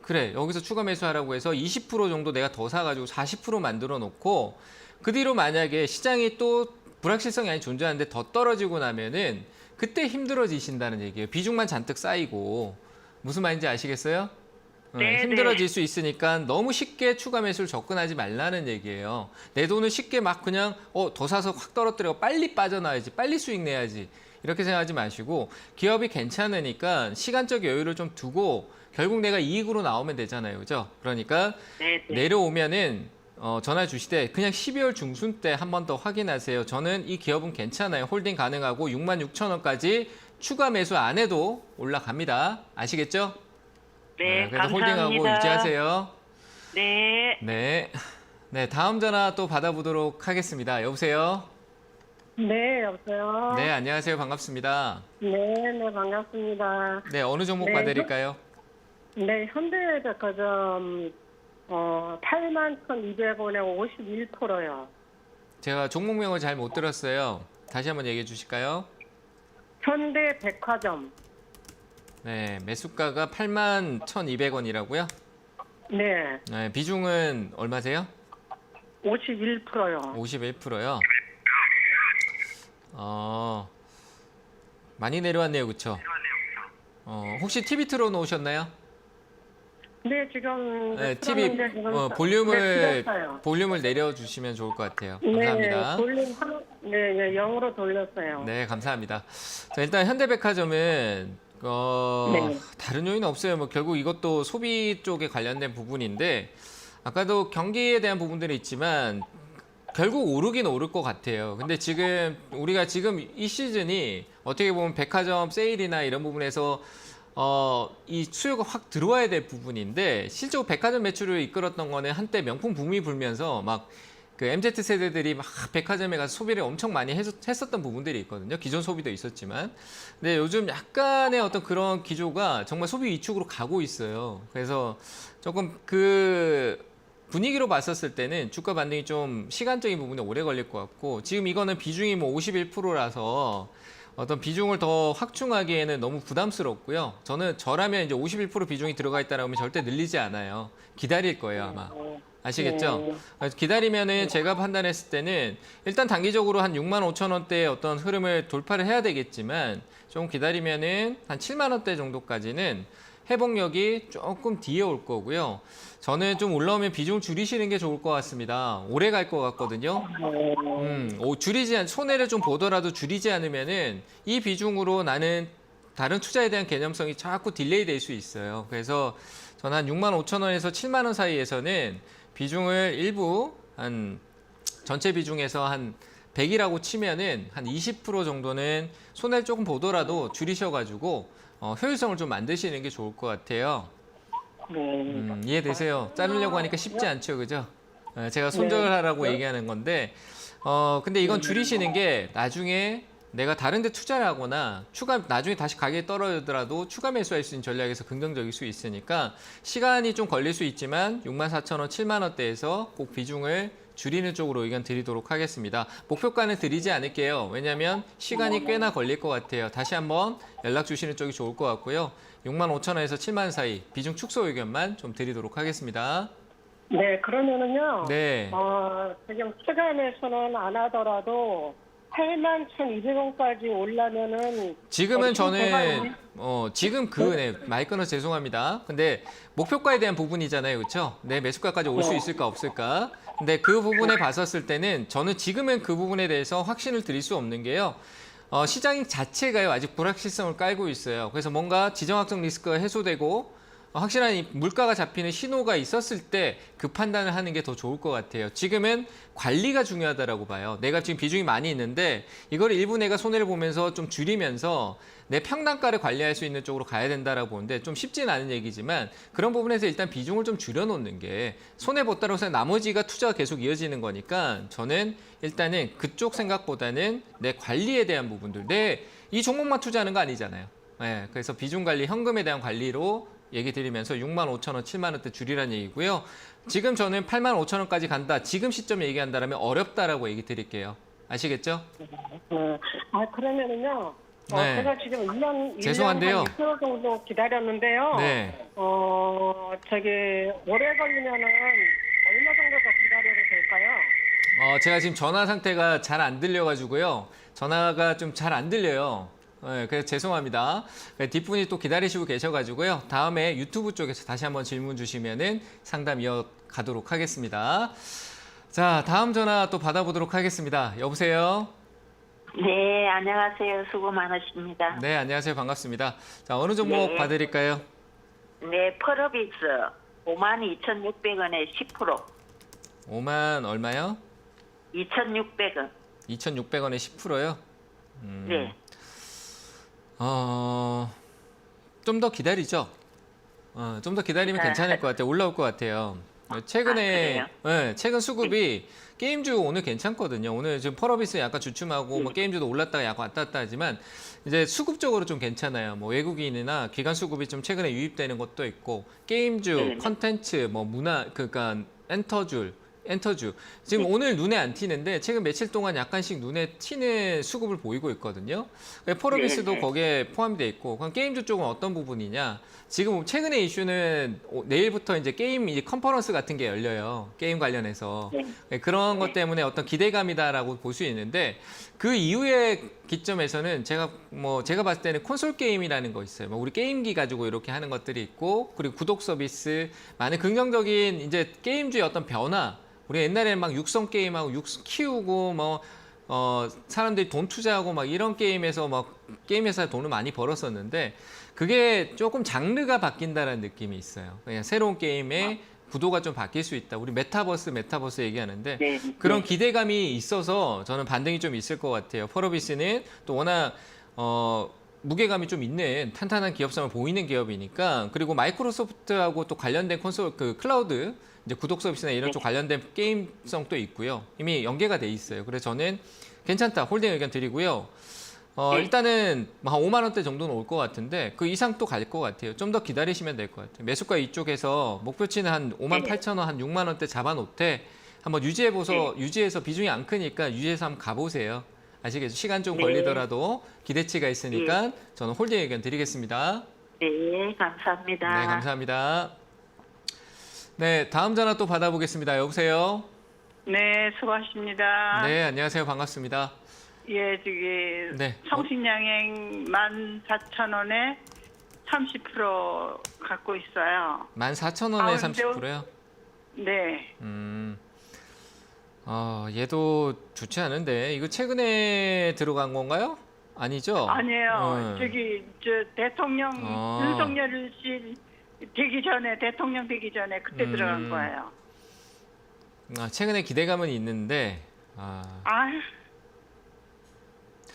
그래 여기서 추가 매수하라고 해서 20% 정도 내가 더 사가지고 40% 만들어 놓고 그 뒤로 만약에 시장이 또 불확실성이 많이 존재하는데 더 떨어지고 나면은 그때 힘들어지신다는 얘기예요. 비중만 잔뜩 쌓이고. 무슨 말인지 아시겠어요? 네, 힘들어질 수 있으니까 너무 쉽게 추가 매수를 접근하지 말라는 얘기예요. 내 돈을 쉽게 막 그냥 더 사서 확 떨어뜨리고 빨리 빠져나와야지, 빨리 수익 내야지 이렇게 생각하지 마시고 기업이 괜찮으니까 시간적 여유를 좀 두고 결국 내가 이익으로 나오면 되잖아요. 그죠? 그러니까 네, 네. 내려오면은 전화 주시되 그냥 12월 중순 때 한 번 더 확인하세요. 저는 이 기업은 괜찮아요. 홀딩 가능하고 66,000원까지 추가 매수 안 해도 올라갑니다. 아시겠죠? 네, 그래서 감사합니다. 홀딩하고 유지하세요. 네. 네. 네, 다음 전화 또 받아보도록 하겠습니다. 여보세요? 네, 여보세요? 네, 안녕하세요. 반갑습니다. 네, 반갑습니다. 네, 어느 종목 네, 봐드릴까요? 네, 현대백화점 81,200원에 51%요. 제가 종목명을 잘 못 들었어요. 다시 한번 얘기해 주실까요? 현대백화점. 네, 매수가가 81,200원이라고요? 네, 네, 비중은 얼마세요? 51%요. 51%요. 많이 내려왔네요, 그렇죠? 혹시 TV 틀어놓으셨나요? 네, 지금 네, TV 틀었는데 지금 볼륨을 틀었어요. 볼륨을 내려주시면 좋을 것 같아요. 네, 감사합니다. 네, 0으로 돌렸어요. 네, 감사합니다. 자, 일단 현대백화점은 네. 다른 요인은 없어요. 뭐 결국 이것도 소비 쪽에 관련된 부분인데 아까도 경기에 대한 부분들이 있지만 결국 오르긴 오를 것 같아요. 근데 지금 우리가 지금 이 시즌이 어떻게 보면 백화점 세일이나 이런 부분에서 이 수요가 확 들어와야 될 부분인데 실제로 백화점 매출을 이끌었던 거는 한때 명품 붐이 불면서 막 그 MZ 세대들이 막 백화점에 가서 소비를 엄청 많이 했었던 부분들이 있거든요. 기존 소비도 있었지만. 근데 요즘 약간의 어떤 그런 기조가 정말 소비 위축으로 가고 있어요. 그래서 조금 그 분위기로 봤었을 때는 주가 반등이 좀 시간적인 부분에 오래 걸릴 것 같고 지금 이거는 비중이 뭐 51%라서 어떤 비중을 더 확충하기에는 너무 부담스럽고요. 저라면 이제 51% 비중이 들어가 있다라면 절대 늘리지 않아요. 기다릴 거예요, 아마. 아시겠죠? 그래서 기다리면은 제가 판단했을 때는 일단 단기적으로 한 65,000원대의 어떤 흐름을 돌파를 해야 되겠지만 좀 기다리면은 한 7만 원대 정도까지는 회복력이 조금 뒤에 올 거고요. 저는 좀 올라오면 비중 줄이시는 게 좋을 것 같습니다. 오래 갈 것 같거든요. 손해를 좀 보더라도 줄이지 않으면은 이 비중으로 나는 다른 투자에 대한 개념성이 자꾸 딜레이 될 수 있어요. 그래서 저는 한 65,000원에서 7만 원 사이에서는 비중을 일부 한 전체 비중에서 한 100이라고 치면은 한 20% 정도는 손해를 조금 보더라도 줄이셔가지고 효율성을 좀 만드시는 게 좋을 것 같아요. 이해되세요? 자르려고 하니까 쉽지 않죠, 그죠? 제가 손절하라고 얘기하는 건데, 근데 이건 줄이시는 게 나중에 내가 다른 데 투자를 하거나 나중에 다시 가격이 떨어지더라도 추가 매수할 수 있는 전략에서 긍정적일 수 있으니까 시간이 좀 걸릴 수 있지만 64,000원, 7만 원대에서 꼭 비중을 줄이는 쪽으로 의견 드리도록 하겠습니다. 목표가는 드리지 않을게요. 왜냐하면 시간이 꽤나 걸릴 것 같아요. 다시 한번 연락 주시는 쪽이 좋을 것 같고요. 65,000원에서 7만 원 사이 비중 축소 의견만 좀 드리도록 하겠습니다. 네, 그러면은요. 네. 지금 추가 매수는 안 하더라도 81,200원까지 올라면은 지금은 저는 지금 많이 끊어서 죄송합니다. 근데 목표가에 대한 부분이잖아요, 그렇죠? 내 매수가까지 올 수 있을까 없을까? 근데 그 부분에 봤었을 때는 저는 지금은 그 부분에 대해서 확신을 드릴 수 없는 게요. 시장 자체가요 아직 불확실성을 깔고 있어요. 그래서 뭔가 지정학적 리스크가 해소되고 확실한 이 물가가 잡히는 신호가 있었을 때 그 판단을 하는 게 더 좋을 것 같아요. 지금은 관리가 중요하다라고 봐요. 내가 지금 비중이 많이 있는데 이걸 일부 내가 손해를 보면서 좀 줄이면서 내 평단가를 관리할 수 있는 쪽으로 가야 된다라고 보는데 좀 쉽지는 않은 얘기지만 그런 부분에서 일단 비중을 좀 줄여놓는 게 손해봤다고 해서 나머지가 투자가 계속 이어지는 거니까 저는 일단은 그쪽 생각보다는 내 관리에 대한 부분들 이 종목만 투자하는 거 아니잖아요. 네, 그래서 비중 관리, 현금에 대한 관리로 얘기 드리면서 65,000원, 7만 원대 줄이라는 얘기고요. 지금 저는 85,000원까지 간다. 지금 시점에 얘기한다면 어렵다라고 얘기 드릴게요. 아시겠죠? 그러면은요. 네. 제가 지금 1년 죄송한데요. 6개월 정도 기다렸는데요. 네. 오래 걸리면은 얼마 정도 더 기다려도 될까요? 제가 지금 전화 상태가 잘 안 들려가지고요. 전화가 좀 잘 안 들려요. 그래서 죄송합니다. 뒷분이 또 기다리시고 계셔가지고요. 다음에 유튜브 쪽에서 다시 한번 질문 주시면은 상담 이어가도록 하겠습니다. 자, 다음 전화 또 받아보도록 하겠습니다. 여보세요? 네, 안녕하세요. 수고 많으십니다. 네, 안녕하세요. 반갑습니다. 자, 어느 종목 네. 봐드릴까요? 네, 펄어비스 52,600원에 10%. 5만 얼마요? 2,600원. 2,600원에 10%요? 네. 좀 더 기다리죠? 좀 더 기다리면 괜찮을 것 같아요. 올라올 것 같아요. 최근에, 네, 최근 수급이 게임주 오늘 괜찮거든요. 오늘 지금 펄어비스 약간 주춤하고 뭐 게임주도 올랐다가 약간 왔다 갔다 하지만 이제 수급적으로 좀 괜찮아요. 뭐 외국인이나 기관 수급이 좀 최근에 유입되는 것도 있고 게임주, 컨텐츠, 뭐 문화, 그러니까 엔터주. 지금 오늘 눈에 안 튀는데 최근 며칠 동안 약간씩 눈에 튀는 수급을 보이고 있거든요. 펄어비스도 거기에 포함이 돼 있고, 그럼 게임주 쪽은 어떤 부분이냐? 지금 최근의 이슈는 내일부터 이제 게임 이제 컨퍼런스 같은 게 열려요. 게임 관련해서. 그런 것 때문에 어떤 기대감이다라고 볼 수 있는데 그 이후의 기점에서는 제가 봤을 때는 콘솔 게임이라는 거 있어요. 뭐 우리 게임기 가지고 이렇게 하는 것들이 있고, 그리고 구독 서비스, 많은 긍정적인 이제 게임주의 어떤 변화. 우리 옛날에는 막 육성 게임하고 육성 키우고 사람들이 돈 투자하고 막 이런 게임에서 막 게임 회사에 돈을 많이 벌었었는데 그게 조금 장르가 바뀐다는 느낌이 있어요. 그냥 새로운 게임의 구도가 좀 바뀔 수 있다. 우리 메타버스 얘기하는데 그런 기대감이 있어서 저는 반등이 좀 있을 것 같아요. 펄어비스는 또 워낙 무게감이 좀 있는 탄탄한 기업성을 보이는 기업이니까, 그리고 마이크로소프트하고 또 관련된 콘솔 클라우드 이제 구독 서비스나 이런 쪽 관련된 게임성도 있고요. 이미 연계가 돼 있어요. 그래서 저는 괜찮다. 홀딩 의견 드리고요. 일단은 한 5만 원대 정도는 올 것 같은데 그 이상 또 갈 것 같아요. 좀 더 기다리시면 될 것 같아요. 매수가 이쪽에서 목표치는 한 5만 8천 원, 한 6만 원대 잡아놓되 한번 유지해서 비중이 안 크니까 유지해서 한번 가보세요. 아시겠죠? 시간 좀 걸리더라도 기대치가 있으니까 저는 홀딩 의견 드리겠습니다. 네, 감사합니다. 네, 감사합니다. 네, 다음 전화 또 받아보겠습니다. 여보세요? 네, 수고하십니다. 네, 안녕하세요. 반갑습니다. 예, 저기 네. 성신양행 14,000원에 30% 갖고 있어요. 14,000원에 아, 근데 30%요? 네. 얘도 좋지 않은데 이거 최근에 들어간 건가요? 아니죠? 아니에요. 저기 대통령 윤석열 씨 대통령 되기 전에 그때 들어간 거예요. 최근에 기대감은 있는데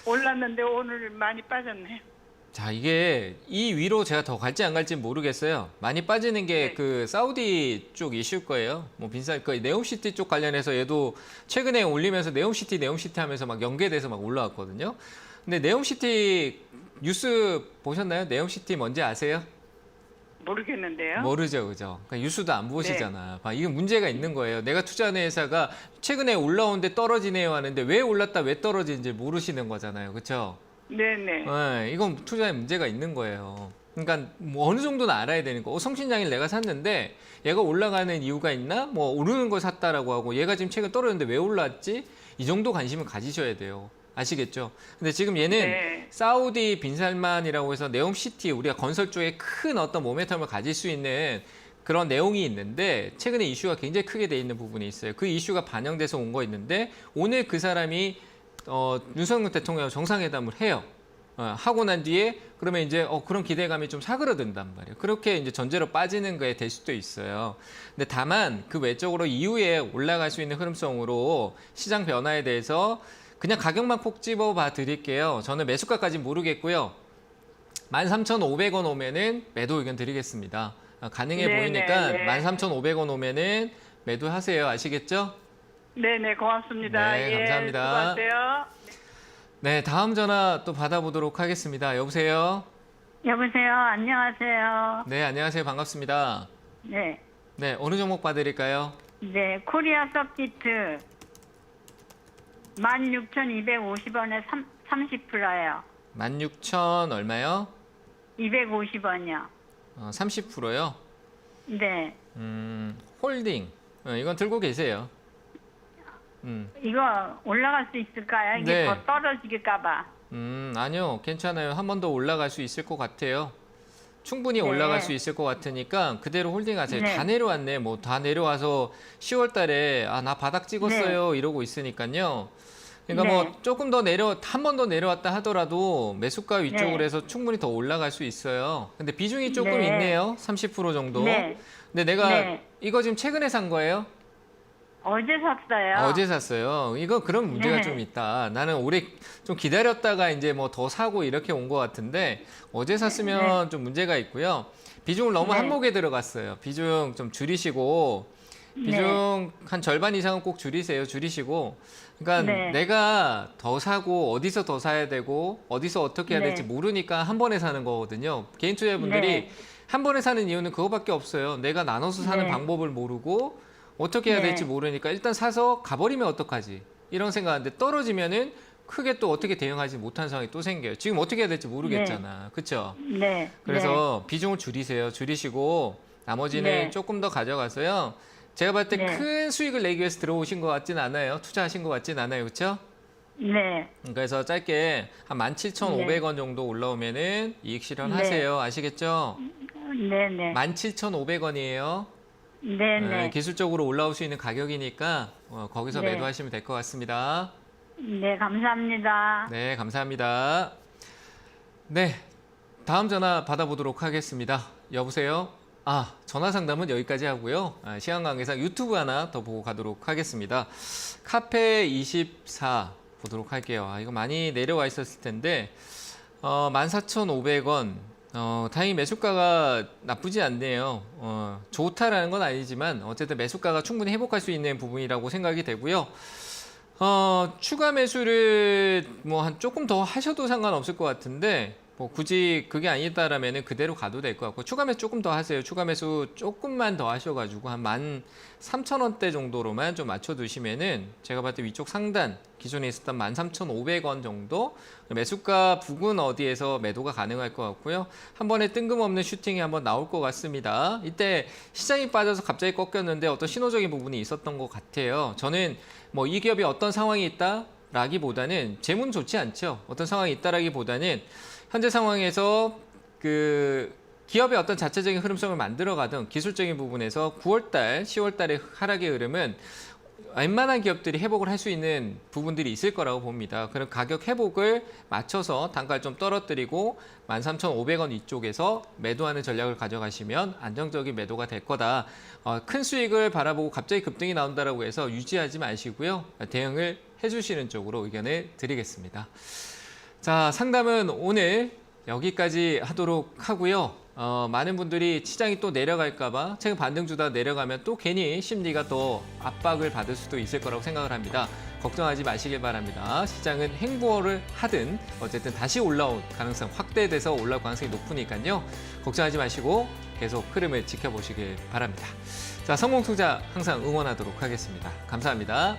올랐는데 오늘 많이 빠졌네. 자, 이게 이 위로 제가 더 갈지 안 갈지 모르겠어요. 많이 빠지는 게 그 사우디 쪽 이슈일 거예요. 뭐 그 네옴시티 쪽 관련해서 얘도 최근에 올리면서 네옴시티 하면서 막 연계돼서 막 올라왔거든요. 근데 네옴시티 뉴스 보셨나요? 네옴시티 뭔지 아세요? 모르겠는데요. 모르죠, 그죠? 그러니까 뉴스도 안 보시잖아. 이게 문제가 있는 거예요. 내가 투자하는 회사가 최근에 올라오는데 떨어지네요 하는데 왜 올랐다 왜 떨어지는지 모르시는 거잖아요, 그렇죠? 네네. 이건 투자에 문제가 있는 거예요. 그러니까 뭐 어느 정도는 알아야 되는 거. 성신양일 내가 샀는데 얘가 올라가는 이유가 있나? 뭐 오르는 걸 샀다라고 하고 얘가 지금 최근 떨어졌는데 왜 올랐지? 이 정도 관심을 가지셔야 돼요. 아시겠죠? 근데 지금 얘는 사우디 빈살만이라고 해서 네옴시티 우리가 건설 쪽에 큰 어떤 모멘텀을 가질 수 있는 그런 내용이 있는데 최근에 이슈가 굉장히 크게 돼 있는 부분이 있어요. 그 이슈가 반영돼서 온 거 있는데 오늘 그 사람이 윤석열 대통령 정상회담을 해요. 하고 난 뒤에 그러면 이제 그런 기대감이 좀 사그러든단 말이에요. 그렇게 이제 전제로 빠지는 거에 될 수도 있어요. 근데 다만 그 외적으로 이후에 올라갈 수 있는 흐름성으로 시장 변화에 대해서 그냥 가격만 콕 집어봐 드릴게요. 저는 매수가까지는 모르겠고요. 13,500원 오면은 매도 의견 드리겠습니다. 가능해 보이니까 13,500원 오면은 매도하세요. 아시겠죠? 네네, 고맙습니다. 네, 감사합니다. 수고하세요. 네, 다음 전화 또 받아보도록 하겠습니다. 여보세요? 여보세요. 안녕하세요. 네, 안녕하세요. 반갑습니다. 네. 네, 어느 종목 봐드릴까요? 네, 코리아 서킷 16,250원에 30%예요. 16,000 얼마요? 250원이요. 30%요? 네. 홀딩. 이건 들고 계세요. 이거 올라갈 수 있을까요? 이게 네. 더 떨어질까봐. 아니요. 괜찮아요. 한 번 더 올라갈 수 있을 것 같아요. 충분히 네. 올라갈 수 있을 것 같으니까 그대로 홀딩하세요. 네. 다 내려왔네. 뭐 다 내려와서 10월 달에 나 바닥 찍었어요. 이러고 있으니까요. 그러니까 네. 뭐 조금 더 한 번 더 내려왔다 하더라도 매수가 위쪽으로 네. 해서 충분히 더 올라갈 수 있어요. 근데 비중이 조금 네. 있네요. 30% 정도. 네. 근데 내가 네. 이거 지금 최근에 산 거예요? 어제 샀어요. 어제 샀어요. 이거 그런 문제가 네. 좀 있다. 나는 오래 좀 기다렸다가 이제 뭐 더 사고 이렇게 온 것 같은데 어제 샀으면 좀 문제가 있고요. 비중을 너무 네. 한목에 들어갔어요. 비중 좀 줄이시고 비중 한 절반 이상은 꼭 줄이세요. 줄이시고. 그러니까 네. 내가 더 사고 어디서 더 사야 되고 어디서 어떻게 해야 네. 될지 모르니까 한 번에 사는 거거든요. 개인 투자자분들이 네. 한 번에 사는 이유는 그거밖에 없어요. 내가 나눠서 사는 네. 방법을 모르고 어떻게 해야 네. 될지 모르니까 일단 사서 가버리면 어떡하지? 이런 생각하는데 떨어지면은 크게 또 어떻게 대응하지 못한 상황이 또 생겨요. 지금 어떻게 해야 될지 모르겠잖아. 그렇죠? 네. 그래서 비중을 줄이세요. 줄이시고 나머지는 네. 조금 더 가져가서요. 제가 봤을 때 네. 큰 수익을 내기 위해서 들어오신 것 같진 않아요. 투자하신 것 같진 않아요. 그렇죠? 네. 그래서 짧게 한 17,500원 정도 올라오면은 이익 실현하세요. 아시겠죠? 네. 네. 17,500원이에요. 네. 네. 기술적으로 올라올 수 있는 가격이니까 거기서 네. 매도하시면 될 것 같습니다. 네. 감사합니다. 네, 감사합니다. 네, 다음 전화 받아보도록 하겠습니다. 여보세요? 전화 상담은 여기까지 하고요. 시간 관계상 유튜브 하나 더 보고 가도록 하겠습니다. 카페24 보도록 할게요. 이거 많이 내려와 있었을 텐데 14,500원. 다행히 매수가가 나쁘지 않네요. 좋다라는 건 아니지만 어쨌든 매수가가 충분히 회복할 수 있는 부분이라고 생각이 되고요. 추가 매수를 뭐 한 조금 더 하셔도 상관없을 것 같은데 뭐 굳이 그게 아니다라면은 그대로 가도 될 것 같고 추가 매수 조금 더 하세요. 추가 매수 조금만 더 하셔가지고 한 13,000원대 정도로만 좀 맞춰두시면은 제가 봤을 때 위쪽 상단 기존에 있었던 13,500원 정도 매수가 부근 어디에서 매도가 가능할 것 같고요. 한 번에 뜬금없는 슈팅이 한번 나올 것 같습니다. 이때 시장이 빠져서 갑자기 꺾였는데 어떤 신호적인 부분이 있었던 것 같아요. 저는 뭐 이 기업이 어떤 상황이 있다라기보다는 재무는 좋지 않죠. 어떤 상황이 있다라기보다는 현재 상황에서 그 기업의 어떤 자체적인 흐름성을 만들어가던 기술적인 부분에서 9월달, 10월달의 하락의 흐름은 웬만한 기업들이 회복을 할 수 있는 부분들이 있을 거라고 봅니다. 그럼 가격 회복을 맞춰서 단가를 좀 떨어뜨리고 13,500원 이쪽에서 매도하는 전략을 가져가시면 안정적인 매도가 될 거다. 큰 수익을 바라보고 갑자기 급등이 나온다고 해서 유지하지 마시고요. 대응을 해주시는 쪽으로 의견을 드리겠습니다. 자, 상담은 오늘 여기까지 하도록 하고요. 많은 분들이 시장이 또 내려갈까봐 최근 반등 주다 내려가면 또 괜히 심리가 더 압박을 받을 수도 있을 거라고 생각을 합니다. 걱정하지 마시길 바랍니다. 시장은 행보를 하든 어쨌든 다시 올라올 가능성 확대돼서 올라올 가능성이 높으니까요. 걱정하지 마시고 계속 흐름을 지켜보시길 바랍니다. 자, 성공투자 항상 응원하도록 하겠습니다. 감사합니다.